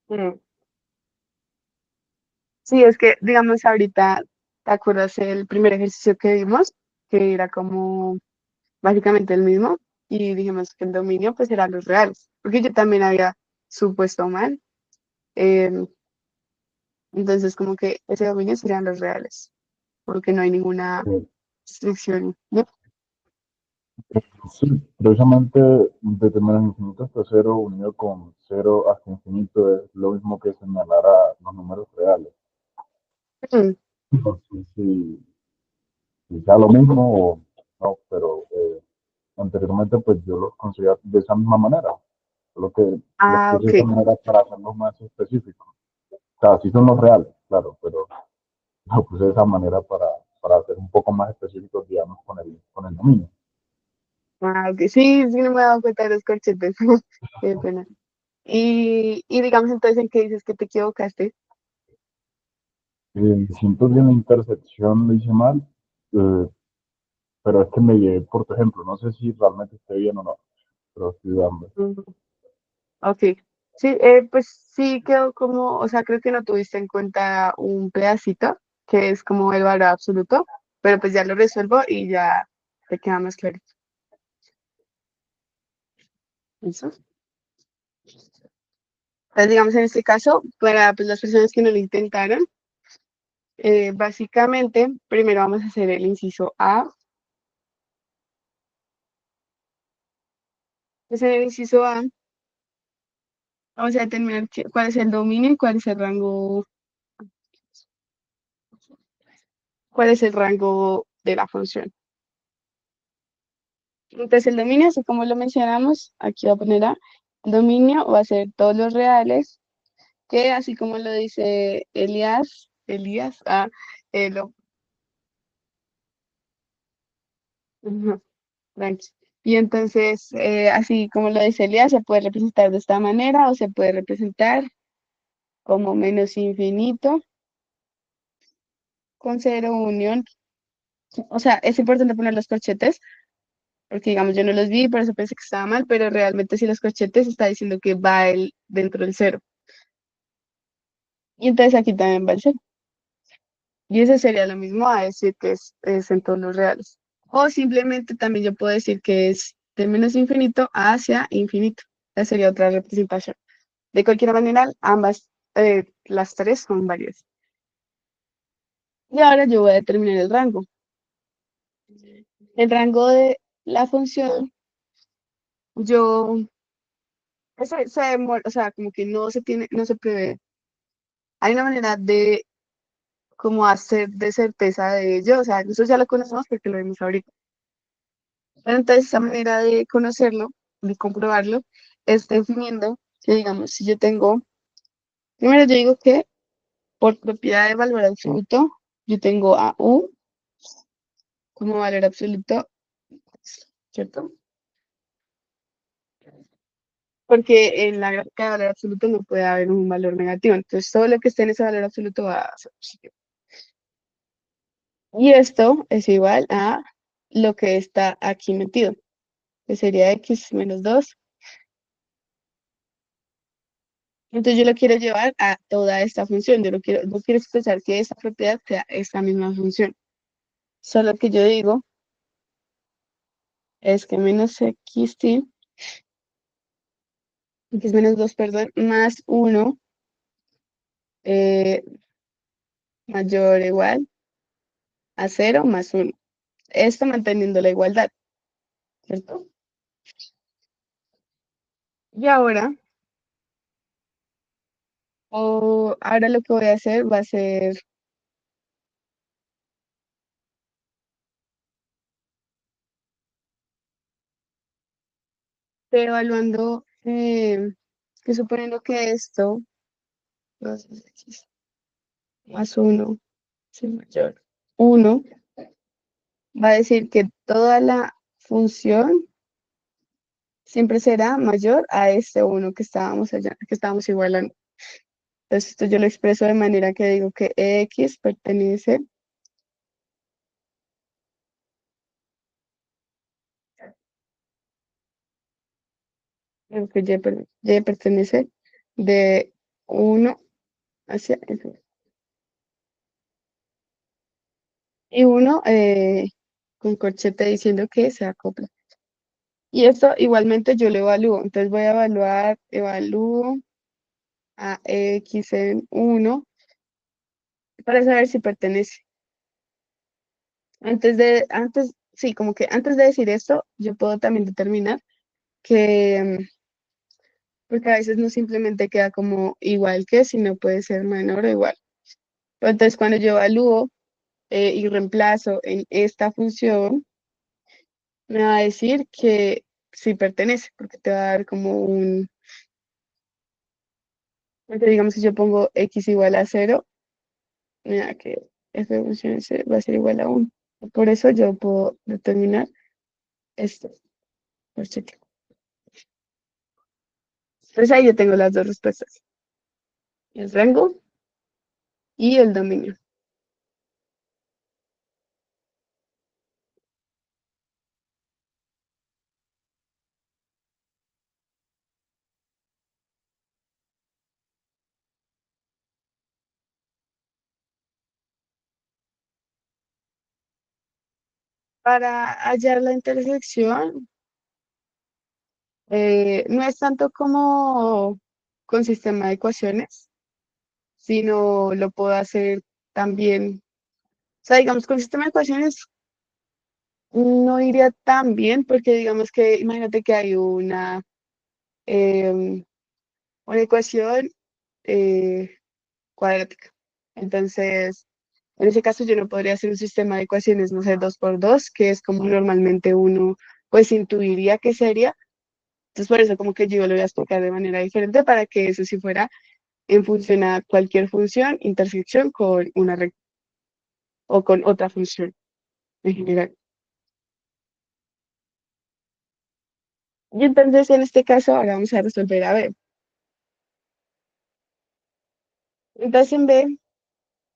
Mm. Sí, es que, digamos, ahorita, ¿te acuerdas el primer ejercicio que vimos? Que era como básicamente el mismo, y dijimos que el dominio pues eran los reales, porque yo también había supuesto mal, em, entonces como que ese dominio serían los reales, porque no hay ninguna Eh, restricción, ¿no? Sí, precisamente determinar infinito hasta cero unido con cero hasta infinito es lo mismo que señalar a los números reales. Mm. No sé si sea lo mismo o no, pero anteriormente pues yo los consideraba de esa misma manera, solo que los Ah, puse de ok. esa manera para hacerlos más específicos. O sea, sí son los reales, claro, pero lo puse de esa manera para hacer un poco más específicos, digamos, con el dominio. Ah, ok. Sí, sí, no me he dado cuenta de los corchetes. Qué pena. Y digamos entonces en qué dices que te equivocaste. Siento que en la intersección lo hice mal, eh, pero es que me llevé por tu ejemplo. No sé si realmente esté bien o no, pero estoy dando. Mm, ok. Sí, pues sí quedó como, o sea, creo que no tuviste en cuenta un pedacito, que es como el valor absoluto, pero pues ya lo resuelvo y ya te queda más claro. Eso. Entonces, digamos, en este caso, para pues, las personas que no lo intentaron, básicamente, primero vamos a hacer el inciso A. Pues en el inciso A, vamos a determinar cuál es el dominio y cuál es el rango de la función. Entonces, el dominio, así como lo mencionamos, aquí voy a poner A, el dominio va a ser todos los reales, que así como lo dice Elías, lo, ujú, tranqui. Y entonces, así como lo dice Elías, se puede representar de esta manera o se puede representar como menos infinito con cero unión. O sea, es importante poner los corchetes, porque digamos, yo no los vi, por eso pensé que estaba mal, pero realmente si los corchetes está diciendo que va el dentro del cero. Y entonces aquí también va el cero. Y eso sería lo mismo a decir que es en todos los reales. O simplemente también yo puedo decir que es de menos infinito hacia infinito. Esa sería otra representación. De cualquier manera, ambas, las tres son varias. Y ahora yo voy a determinar el rango. El rango de la función, yo, o sea, como que no se prevé. Hay una manera de como hacer de certeza de ello, o sea, eso ya lo conocemos porque lo vimos ahorita. Pero entonces, esa manera de conocerlo, de comprobarlo, es definiendo que, digamos, si yo tengo, primero yo digo que por propiedad de valor absoluto, yo tengo a U como valor absoluto, ¿cierto? Porque en la gráfica de valor absoluto no puede haber un valor negativo, entonces todo lo que esté en ese valor absoluto va a ser positivo. Y esto es igual a lo que está aquí metido, que sería x menos 2. Entonces yo lo quiero llevar a toda esta función, no quiero expresar que esta propiedad sea esta misma función. Solo que yo digo es que menos x menos 2 perdón, más uno eh, mayor o igual a cero más uno. Esto manteniendo la igualdad, ¿cierto? Y ahora O ahora lo que voy a hacer va a ser evaluando, que suponiendo que esto, 2x más uno es mayor. Uno va a decir que toda la función siempre será mayor a este uno que estábamos allá, que estábamos igualando. Entonces, esto yo lo expreso de manera que digo que X pertenece, que Y pertenece de uno hacia el y uno con corchete diciendo que se acopla. Y esto igualmente yo lo evalúo. Entonces voy a evalúo a X en uno para saber si pertenece. Sí, como que antes de decir esto, yo puedo también determinar que, porque a veces no simplemente queda como igual que, sino puede ser menor o igual. Pero entonces cuando yo evalúo y reemplazo en esta función, me va a decir que sí pertenece, porque te va a dar como entonces digamos que yo pongo x igual a cero, mira que f de función va a ser igual a 1. Por eso yo puedo determinar esto. Perfecto. Entonces ahí yo tengo las dos respuestas, el rango y el dominio. Para hallar la intersección, no es tanto como con sistema de ecuaciones, sino lo puedo hacer también. O sea, digamos, con sistema de ecuaciones no iría tan bien porque digamos que, imagínate que hay em, una ecuación eh, cuadrática. Entonces, en ese caso yo no podría hacer un sistema de ecuaciones, no sé, dos por dos, que es como normalmente uno pues intuiría que sería. Entonces, por eso como que yo lo voy a explicar de manera diferente para que eso sí fuera en función a cualquier función, intersección con una recta o con otra función en general. Y entonces, en este caso, ahora vamos a resolver a B. Entonces, en B,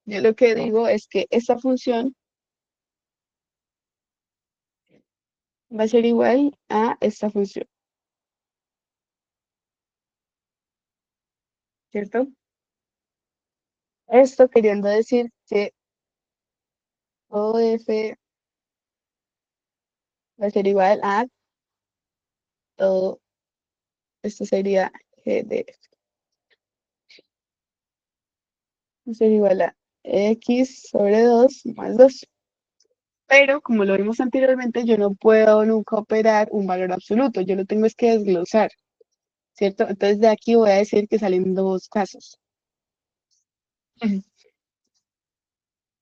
yo lo que digo es que esta función va a ser igual a esta función, ¿cierto? Esto queriendo decir que todo f va a ser igual a todo, esto sería g de f, va a ser igual a x sobre 2 más 2. Pero como lo vimos anteriormente, yo no puedo nunca operar un valor absoluto, yo lo tengo es que desglosar, ¿cierto? Entonces de aquí voy a decir que salen dos casos.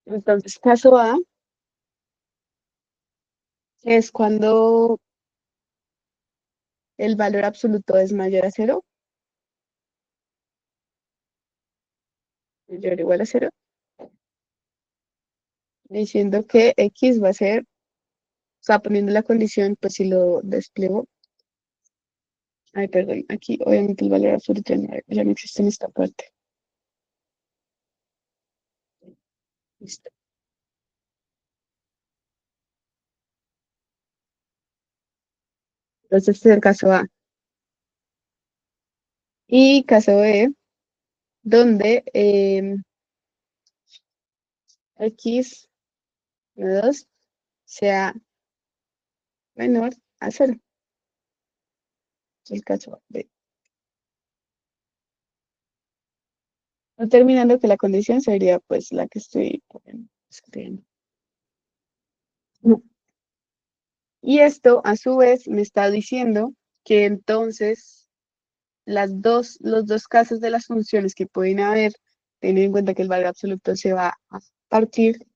Entonces, caso A es cuando el valor absoluto es mayor a cero, mayor o igual a cero, diciendo que x va a ser, o sea, poniendo la condición, pues si lo despliego, ay, perdón, aquí obviamente el valor absoluto ya no existe en esta parte. Listo. Entonces, este es el caso A. Y caso B, donde x de 2 sea menor a cero. Es el caso B. Determinando que la condición sería pues la que estoy escribiendo. Y esto a su vez me está diciendo que entonces los dos casos de las funciones que pueden haber, teniendo en cuenta que el valor absoluto se va a partir,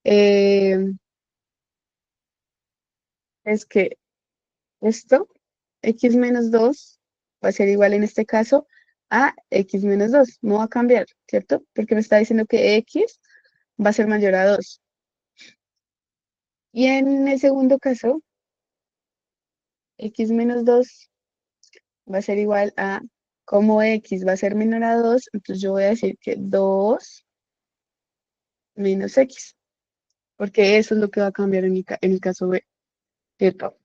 eh, es que esto, x menos 2 va a ser igual en este caso a x menos 2. No va a cambiar, ¿cierto? Porque me está diciendo que x va a ser mayor a 2. Y en el segundo caso, x menos 2 va a ser igual a, como x va a ser menor a 2, entonces yo voy a decir que 2 menos x, porque eso es lo que va a cambiar en el caso B, ¿cierto?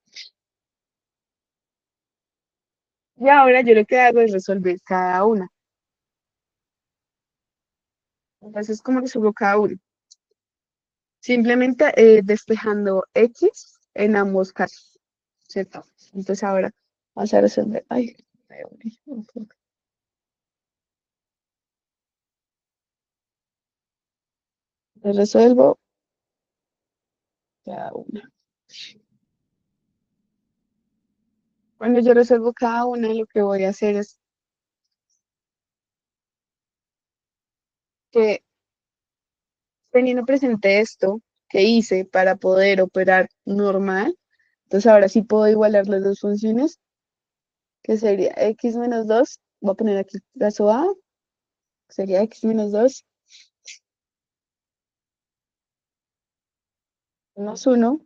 Y ahora yo lo que hago es resolver cada una. Entonces, ¿cómo resuelvo cada una? Simplemente despejando x en ambos casos, ¿cierto? Entonces ahora vamos a resolver. Ay, me abrí un poco. Resuelvo cada una. Cuando yo resuelvo cada una, lo que voy a hacer es que teniendo presente esto que hice para poder operar normal, entonces ahora sí puedo igualar las dos funciones, que sería x menos 2. Voy a poner aquí el caso A, sería x menos 2 menos 1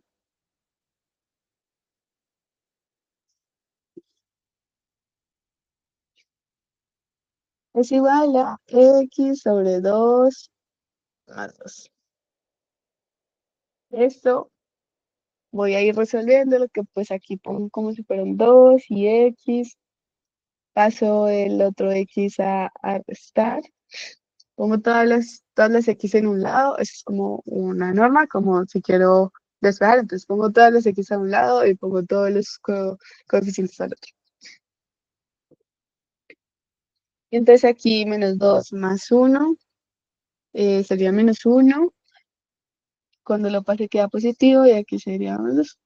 es igual a x sobre 2 más 2. Esto voy a ir resolviendo lo que pues aquí pongo como si fueran 2 y x, paso el otro x a restar, pongo todas las x en un lado, eso es como una norma, como si quiero despejar, entonces pongo todas las x a un lado y pongo todos los coeficientes al otro. Y entonces aquí menos 2 más 1 sería menos 1, cuando lo pase queda positivo y aquí sería menos 2.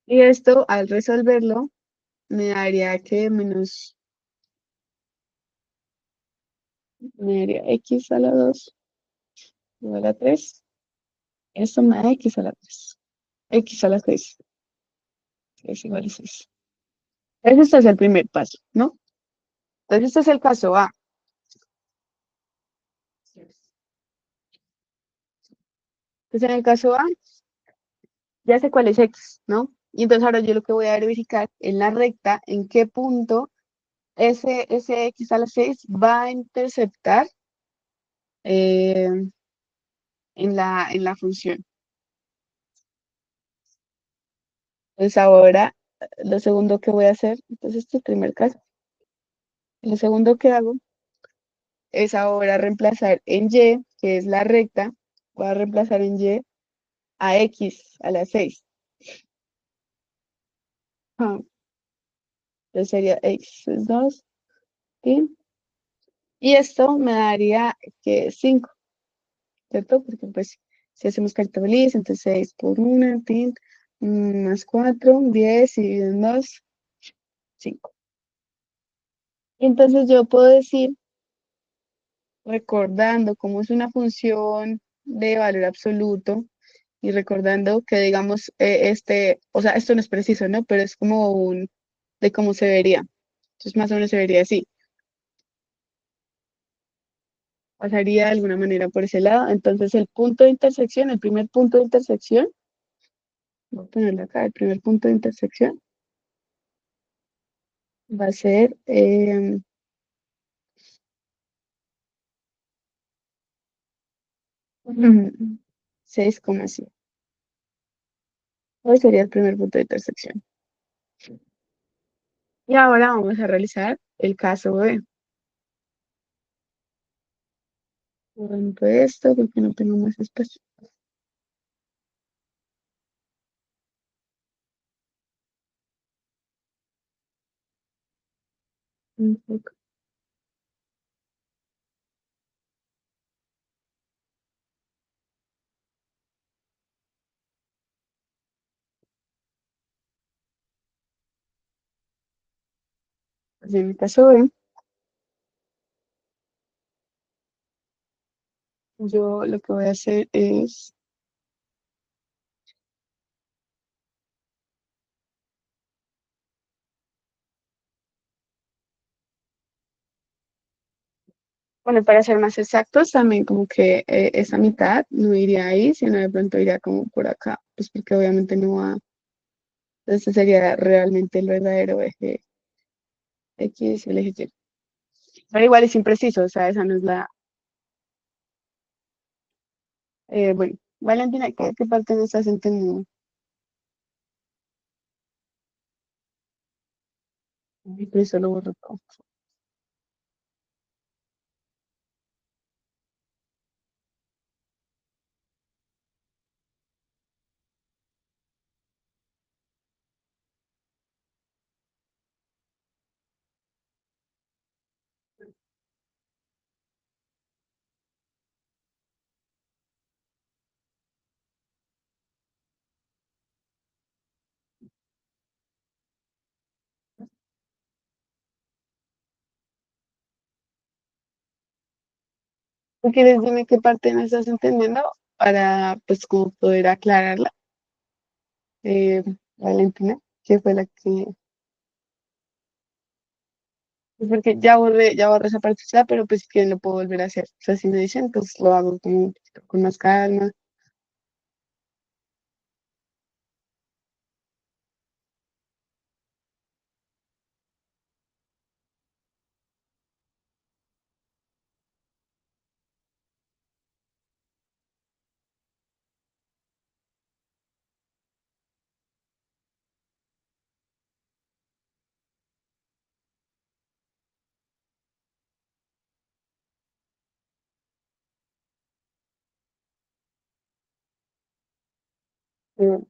Y esto al resolverlo me daría que me daría x a la 2 igual a 3. Esto me da x a la 3. X a la 6 es igual a 6. Este es el primer paso, ¿no? Entonces este es el caso A. Entonces en el caso A ya sé cuál es x, ¿no? Y entonces ahora yo lo que voy a verificar en la recta, en qué punto ese x a la 6 va a interceptar eh, en la función. Entonces ahora lo segundo que voy a hacer, entonces este es el primer caso. Lo segundo que hago es ahora reemplazar en y, que es la recta, voy a reemplazar en y a x a la 6. Ah, entonces sería x es 2, ¿sí? Y esto me daría que 5, ¿cierto? Porque pues si hacemos carta feliz, entonces 6 por 1, más 4, 10 y 2, 5. Y entonces yo puedo decir, recordando cómo es una función de valor absoluto y recordando que digamos o sea, esto no es preciso, ¿no? Pero es como de cómo se vería. Entonces más o menos se vería así. Pasaría de alguna manera por ese lado. Entonces el punto de intersección, el primer punto de intersección, voy a ponerlo acá, el primer punto de intersección va a ser 6,7. Hoy sería el primer punto de intersección. Y ahora vamos a realizar el caso B. Borrando esto porque no tengo más espacio. Un poco. Pues en mi caso, yo lo que voy a hacer es, bueno, para ser más exactos, también como que esa mitad no iría ahí, sino de pronto iría como por acá, pues porque obviamente no va, ese sería realmente el verdadero eje X y el eje Y. Pero igual es impreciso, o sea, esa no es la, bueno, Valentina, ¿qué parte no estás entendiendo? Ay, pero eso lo borro todo. ¿Tú quieres dime qué parte no estás entendiendo para, pues, como poder aclararla? Valentina, ¿qué fue la que...? Pues porque ya borré esa parte, pero pues que lo puedo volver a hacer. O sea, si me dicen, pues lo hago como un poquito con más calma.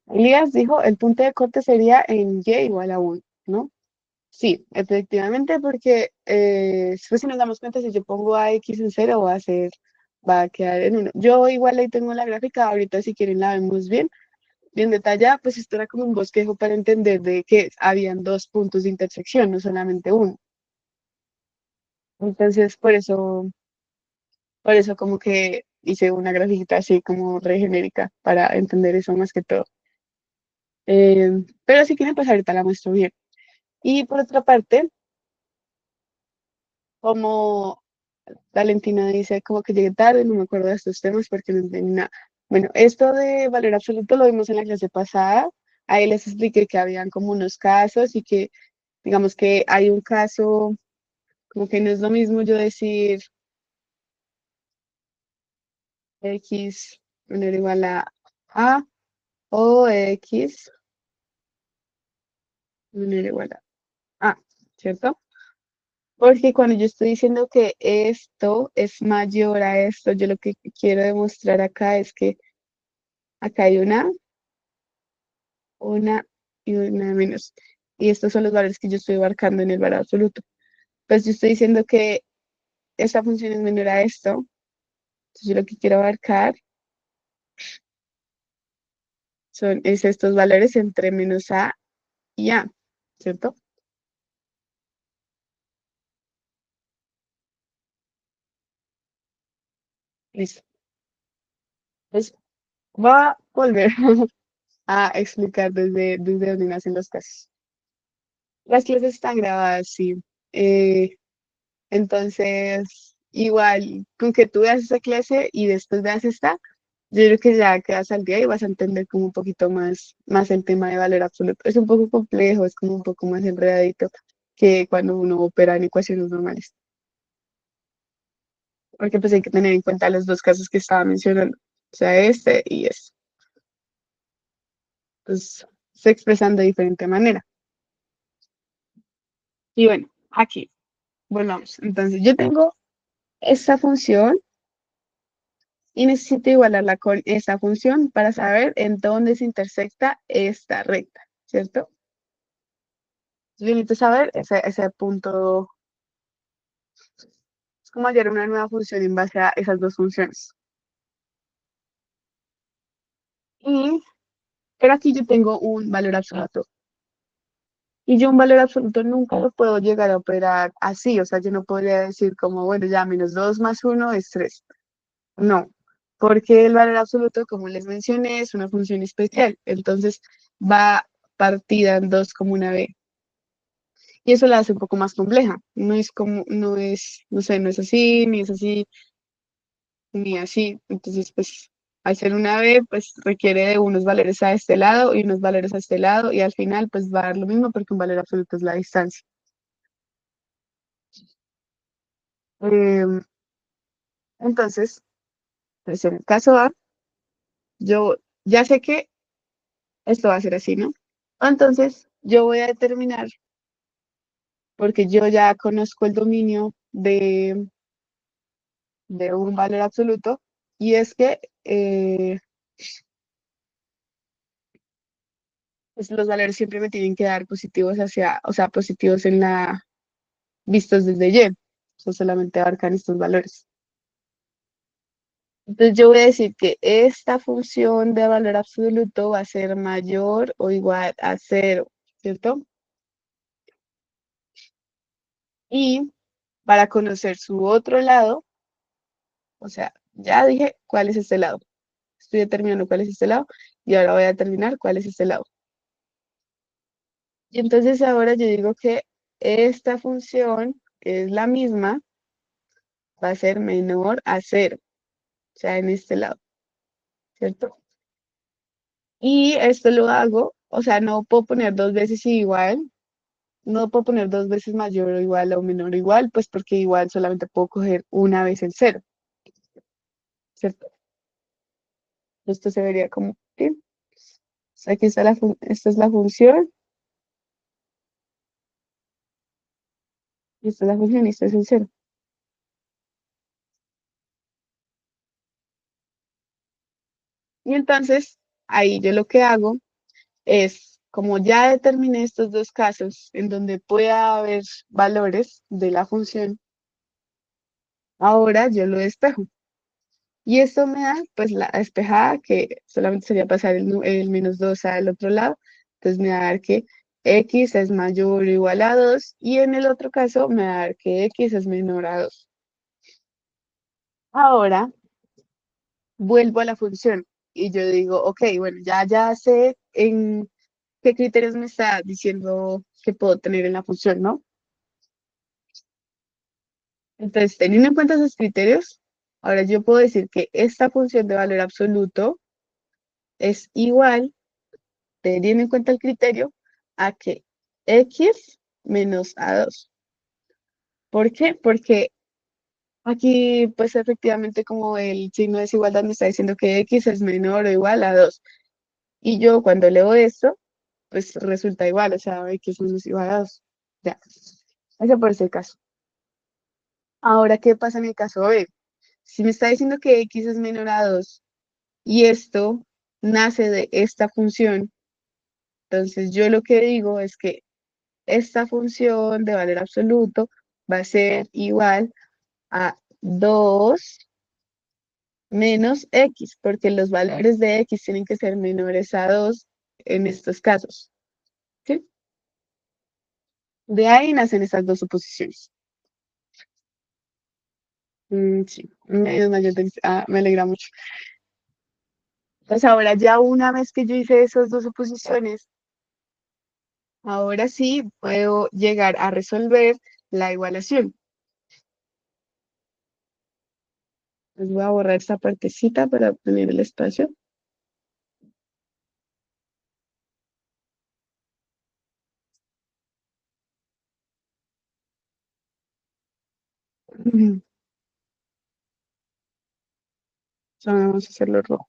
Elías dijo, el punto de corte sería en y igual a 1, ¿no? Sí, efectivamente, porque pues si nos damos cuenta, si yo pongo a x en cero, va a quedar en uno. Yo igual ahí tengo la gráfica, ahorita si quieren la vemos bien, bien detallada, pues esto era como un bosquejo para entender de que habían dos puntos de intersección, no solamente uno. Entonces, por eso como que hice una grafiquita así como re genérica para entender eso más que todo. Pero si quieren, pues ahorita la muestro bien. Y por otra parte, como Valentina dice, como que llegué tarde, no me acuerdo de estos temas porque no entendí nada. Bueno, esto de valor absoluto lo vimos en la clase pasada. Ahí les expliqué que habían como unos casos y que, digamos que hay un caso, como que no es lo mismo yo decir X menor o igual a o X menor o igual a A, ¿cierto? Porque cuando yo estoy diciendo que esto es mayor a esto, yo lo que quiero demostrar acá es que acá hay una y una menos. Y estos son los valores que yo estoy abarcando en el valor absoluto. Pues yo estoy diciendo que esta función es menor a esto. Entonces yo lo que quiero abarcar es estos valores entre menos a y a, ¿cierto? Listo. Entonces voy a volver a explicar desde dónde nacen los casos. Las clases están grabadas, sí. Eh, entonces, igual, con que tú veas esa clase y después veas esta, yo creo que ya quedas al día y vas a entender como un poquito más el tema de valor absoluto. Es un poco complejo, es como un poco más enredadito que cuando uno opera en ecuaciones normales, porque pues hay que tener en cuenta los dos casos que estaba mencionando, o sea, este y este. Pues se expresan de diferente manera. Y bueno, aquí, volvamos. Entonces, yo tengo esta función y necesito igualarla con esta función para saber en dónde se intersecta esta recta, ¿cierto? Yo necesito saber ese punto, es como hallar una nueva función en base a esas dos funciones. Y, pero aquí yo tengo un valor absoluto. Y yo un valor absoluto nunca lo puedo llegar a operar así, o sea, yo no podría decir como, bueno, ya -2 más uno es 3. No, porque el valor absoluto, como les mencioné, es una función especial, entonces va partida en dos como una B. Y eso la hace un poco más compleja. No es como, no es, no sé, no es así, ni es así, ni así. Entonces, pues, al ser una B, pues requiere de unos valores a este lado y unos valores a este lado, y al final, pues va a dar lo mismo porque un valor absoluto es la distancia. Em, entonces, pues en el caso A, yo ya sé que esto va a ser así, ¿no? Entonces, yo voy a determinar, porque yo ya conozco el dominio de un valor absoluto, y es que pues los valores siempre me tienen que dar positivos hacia, o sea, positivos en la, vistos desde Y. Eso solamente abarcan estos valores. Entonces yo voy a decir que esta función de valor absoluto va a ser mayor o igual a cero, ¿cierto? Y para conocer su otro lado, o sea, ya dije cuál es este lado. Estoy determinando cuál es este lado y ahora voy a determinar cuál es este lado. Y entonces ahora yo digo que esta función, que es la misma, va a ser menor a cero, o sea, en este lado, ¿cierto? Y esto lo hago, o sea, no puedo poner dos veces igual, no puedo poner dos veces mayor o igual o menor o igual, pues porque igual solamente puedo coger una vez el cero, ¿cierto? Esto se vería como, ¿sí? O sea, aquí está esta es la función, y esta es la función y este es el cero. Y entonces, ahí yo lo que hago es, como ya determiné estos dos casos en donde pueda haber valores de la función, ahora yo lo despejo. Y esto me da, pues, la despejada, que solamente sería pasar el -2 al otro lado. Entonces me va a dar que x es mayor o igual a 2 y en el otro caso me va a dar que x es menor a 2. Ahora vuelvo a la función y yo digo, ok, bueno, ya sé en qué criterios me está diciendo que puedo tener en la función, ¿no? Entonces, teniendo en cuenta esos criterios, ahora yo puedo decir que esta función de valor absoluto es igual, teniendo en cuenta el criterio, a que x menos a2. ¿Por qué? Porque aquí, pues efectivamente, como el signo de desigualdad me está diciendo que x es menor o igual a 2. Y yo cuando leo esto, pues resulta igual, o sea, x menos igual a 2. Ya, ese por ese caso. Ahora, ¿qué pasa en el caso B? Si me está diciendo que x es menor a 2 y esto nace de esta función, entonces yo lo que digo es que esta función de valor absoluto va a ser igual a 2 menos x, porque los valores de x tienen que ser menores a 2 en estos casos, ¿sí? De ahí nacen estas dos suposiciones. Sí, me alegra mucho. Pues ahora ya una vez que yo hice esas dos suposiciones, ahora sí puedo llegar a resolver la igualación. Les voy a borrar esta partecita para tener el espacio. Vamos a hacerlo rojo.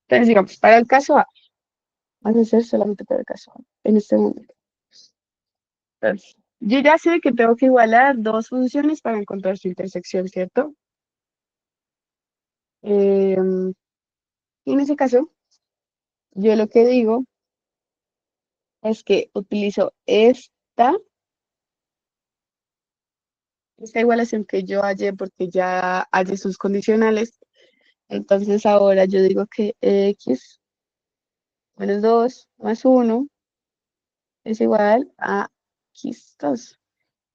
Entonces, digamos, para el caso A, vamos a hacer solamente para el caso A, en este momento. Entonces, yo ya sé que tengo que igualar dos funciones para encontrar su intersección, ¿cierto? Y en ese caso, yo lo que digo es que utilizo esta igualación que yo hallé porque ya hallé sus condicionales. Entonces ahora yo digo que x menos 2 más 1 es igual a X2.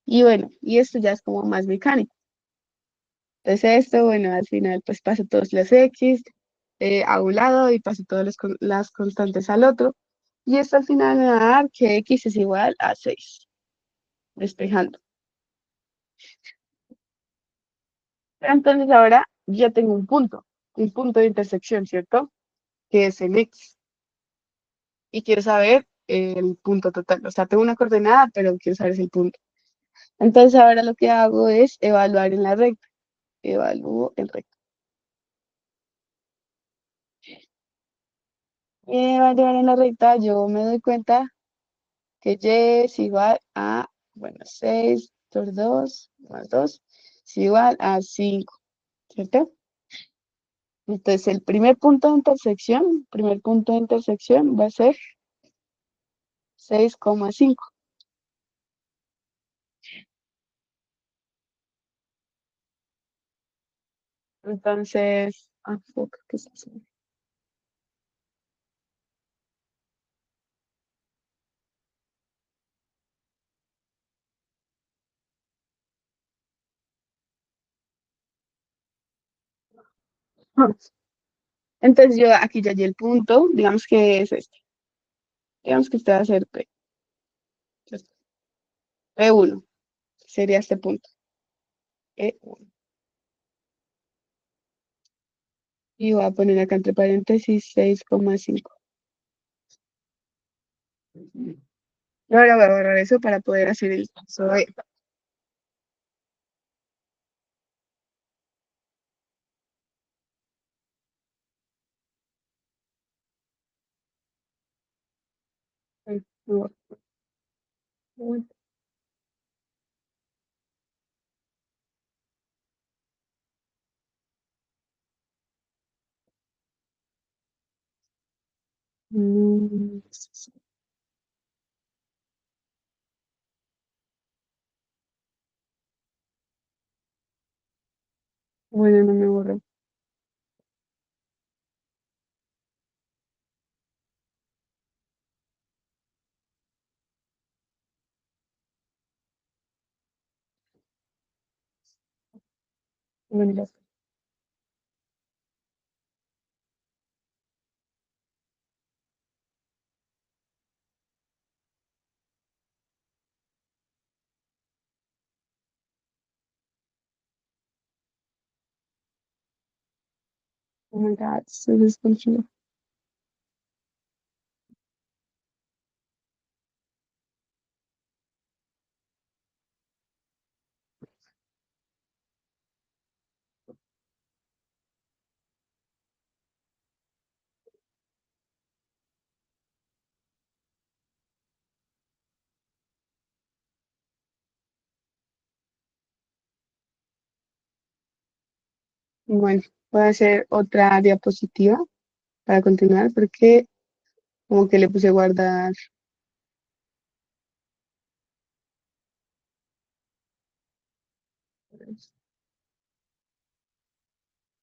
Y bueno, y esto ya es como más mecánico. Entonces esto, bueno, al final pues paso todos los X a un lado y paso todas las constantes al otro. Y esto al final me va a dar que X es igual a 6 despejando. Entonces ahora ya tengo un punto de intersección, ¿cierto? Que es el X. Y quiero saber el punto total. O sea, tengo una coordenada, pero quiero saber el punto. Entonces ahora lo que hago es evaluar en la recta. Evalúo el recto. Y evaluar en la recta, yo me doy cuenta que y es igual a, bueno, 6 por 2 más 2 es igual a 5, ¿cierto? Entonces el primer punto de intersección va a ser 6,5. Entonces, fuck, ¿qué es eso? Ah, entonces yo aquí ya hallé el punto, digamos que es este. Digamos que este va a ser P1, sería este punto. E1. Y voy a poner acá entre paréntesis 6,5. Y ahora voy a borrar eso para poder hacer el paso B. Mm, Bueno, no me borro. Bueno, oh my God, estoy desconocido. Bueno, voy a hacer otra diapositiva para continuar porque como que le puse guardar,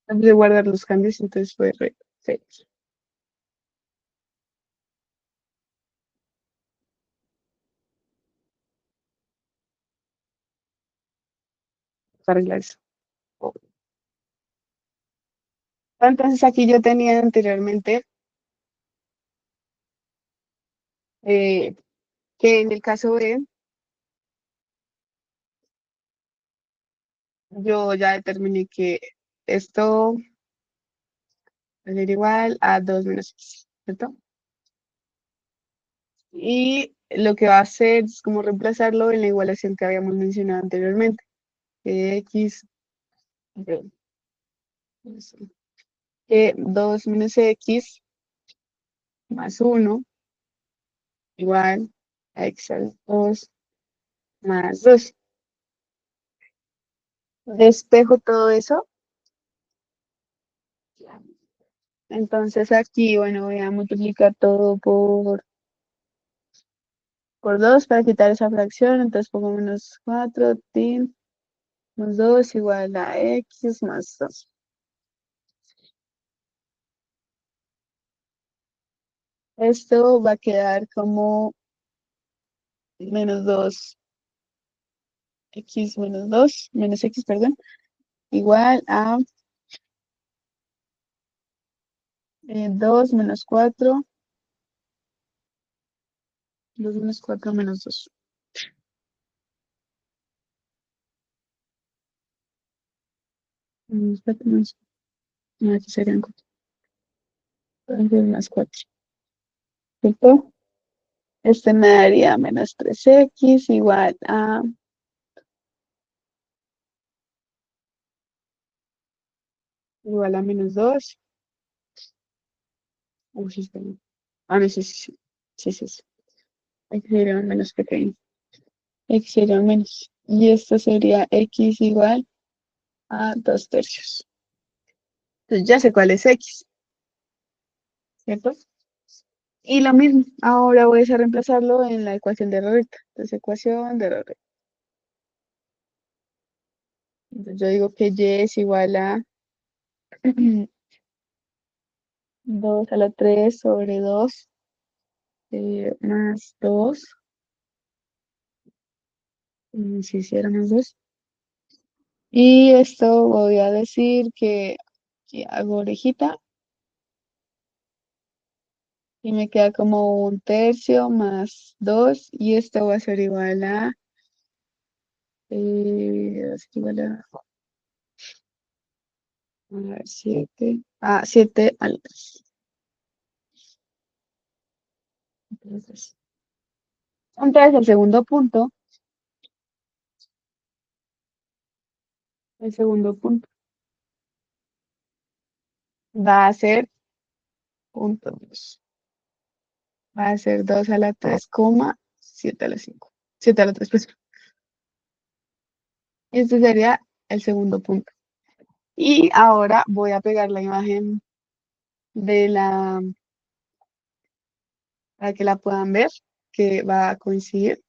le puse guardar los cambios, entonces fue re feo para arreglar eso. Entonces aquí yo tenía anteriormente eh, que en el caso B yo ya determiné que esto va a ser igual a 2 menos x, ¿cierto? Y lo que va a hacer es como reemplazarlo en la igualación que habíamos mencionado anteriormente. X, perdón, que 2 menos x más 1 igual a x al 2 más 2. Despejo todo eso. Entonces aquí, bueno, voy a multiplicar todo por 2 para quitar esa fracción. Entonces pongo menos 4 tin, más 2 igual a x más 2. Esto va a quedar como menos 2 x menos 2 menos x, perdón, igual a 2 menos 4, 2 menos 4 menos 2. Menos 4 menos, no, aquí serían 4. Entonces, más 4. ¿Cierto? Este me daría menos 3x igual a menos 2. Uy, sí, está bien. Ah, no, sí, sí, sí. Sí, sí, sí. Aquí sería un menos pequeño. X sería un menos. Y esto sería x igual a 2 tercios. Entonces ya sé cuál es x, ¿cierto? Y lo mismo, ahora voy a reemplazarlo en la ecuación de Rorita. Entonces, ecuación de Rorita. Entonces, yo digo que y es igual a 2 a la 3 sobre 2 más 2. Si hiciera más 2. Y esto voy a decir que hago orejita y me queda como un tercio más 2 y esto va a ser igual a, va a ser igual a ver, 7, 7 al 3. Entonces, el segundo punto va a ser punto 2. Va a ser 2 a la 3, 7 a la 5. 7 a la 3, pues. Este sería el segundo punto. Y ahora voy a pegar la imagen de para que la puedan ver, que va a coincidir.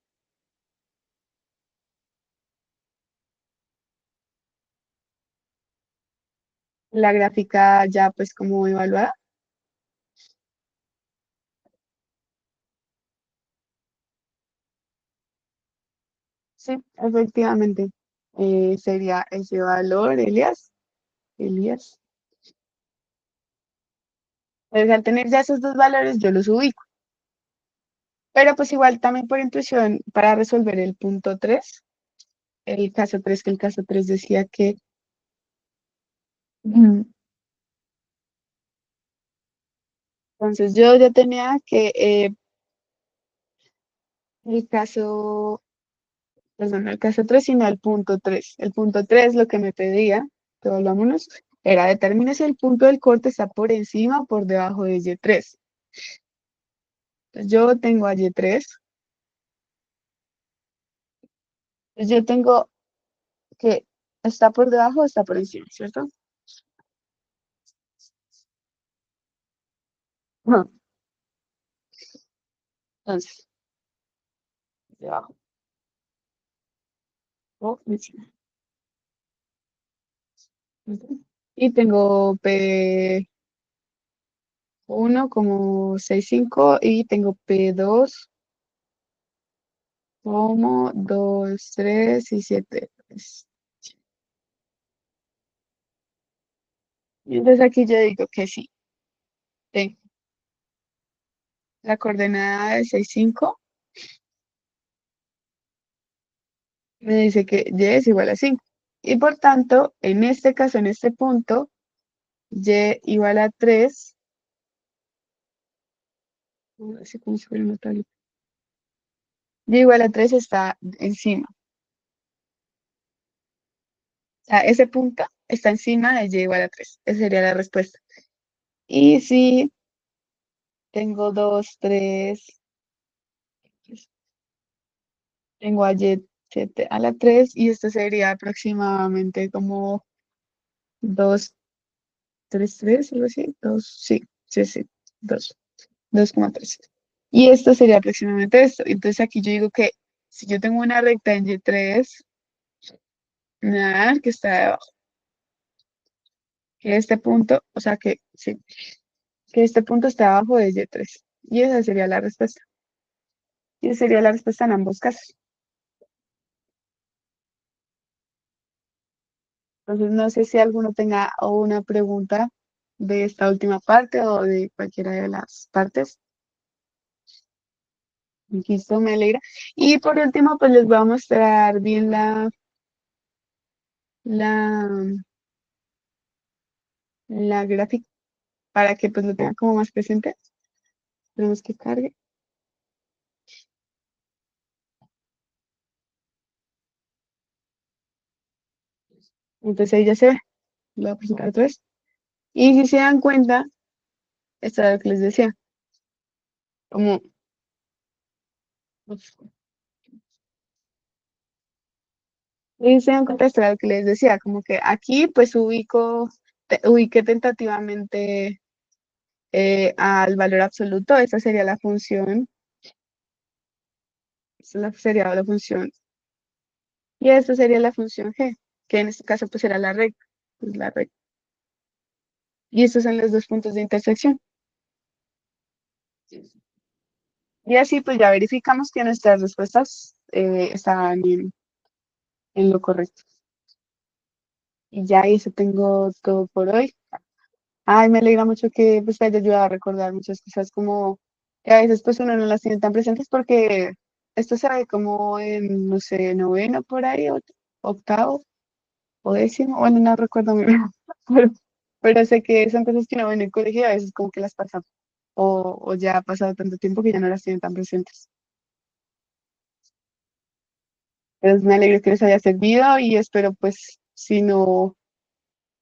La gráfica ya pues como evaluada. Sí, efectivamente. Sería ese valor, Elías. Pues al tener ya esos dos valores, yo los ubico. Pero pues igual también por intuición, para resolver el punto 3, el caso 3 que el caso 3 decía que mm, entonces yo ya tenía que el caso, perdón, no el caso 3 sino el punto 3. El punto 3 lo que me pedía, que volvámonos, era determine si el punto del corte está por encima o por debajo de Y3. Entonces yo tengo a Y3, entonces yo tengo que está por debajo o está por encima, ¿cierto? Ajá. Entonces, debajo o encima. Ujú. Y tengo P1 como 6,5 y tengo P2 como 2, 3 y 7. Y entonces aquí yo digo que sí, tengo la coordenada de 6,5 me dice que y es igual a 5. Y por tanto, en este caso, en este punto, y igual a 3, así como si fuera una tabla. Y igual a 3 está encima. O sea, ese punto está encima de y igual a 3. Esa sería la respuesta. Y si tengo 2, 3, tengo a y 7 a la 3 y esto sería aproximadamente como 2, 3, 3, algo así. 2, sí, sí, sí, 2, 2,3. Y esto sería aproximadamente esto. Entonces aquí yo digo que si yo tengo una recta en Y3, nada, que está debajo, que este punto, o sea que sí, que este punto está abajo de Y3. Y esa sería la respuesta. Y esa sería la respuesta en ambos casos. Entonces, no sé si alguno tenga o una pregunta de esta última parte o de cualquiera de las partes. Listo, me alegra. Y por último, pues les voy a mostrar bien la, la gráfica para que pues lo tengan como más presente. Tenemos que cargue. Entonces ahí ya se ve. Lo voy a presentar otra vez. Y si se dan cuenta, esto era lo que les decía. Como, y se dan cuenta, esto era lo que les decía. Como que aquí pues ubiqué tentativamente al valor absoluto. Esta sería la función. Sería la función. Y esta sería la función g, que en este caso pues era la recta. Pues, la recta. Y estos son los dos puntos de intersección. Y así pues ya verificamos que nuestras respuestas estaban en lo correcto. Y ya eso tengo todo por hoy. Ay, me alegra mucho que pues te haya ayudado a recordar muchas cosas como que a veces pues uno no las tiene tan presentes porque esto se ve como en, no sé, noveno por ahí, octavo o décimo, bueno, no recuerdo muy bien, pero, pero sé que son cosas que uno ve en el colegio y a veces como que las pasa o ya ha pasado tanto tiempo que ya no las tienen tan presentes. Entonces me alegro que les haya servido y espero pues si no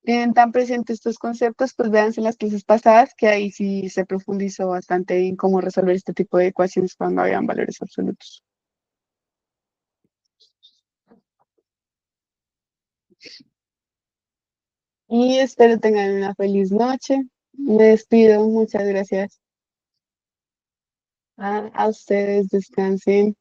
tienen tan presentes estos conceptos, pues véanse las clases pasadas, que ahí sí se profundizó bastante en cómo resolver este tipo de ecuaciones cuando habían valores absolutos. Y espero tengan una feliz noche. Me despido, muchas gracias a ustedes, descansen.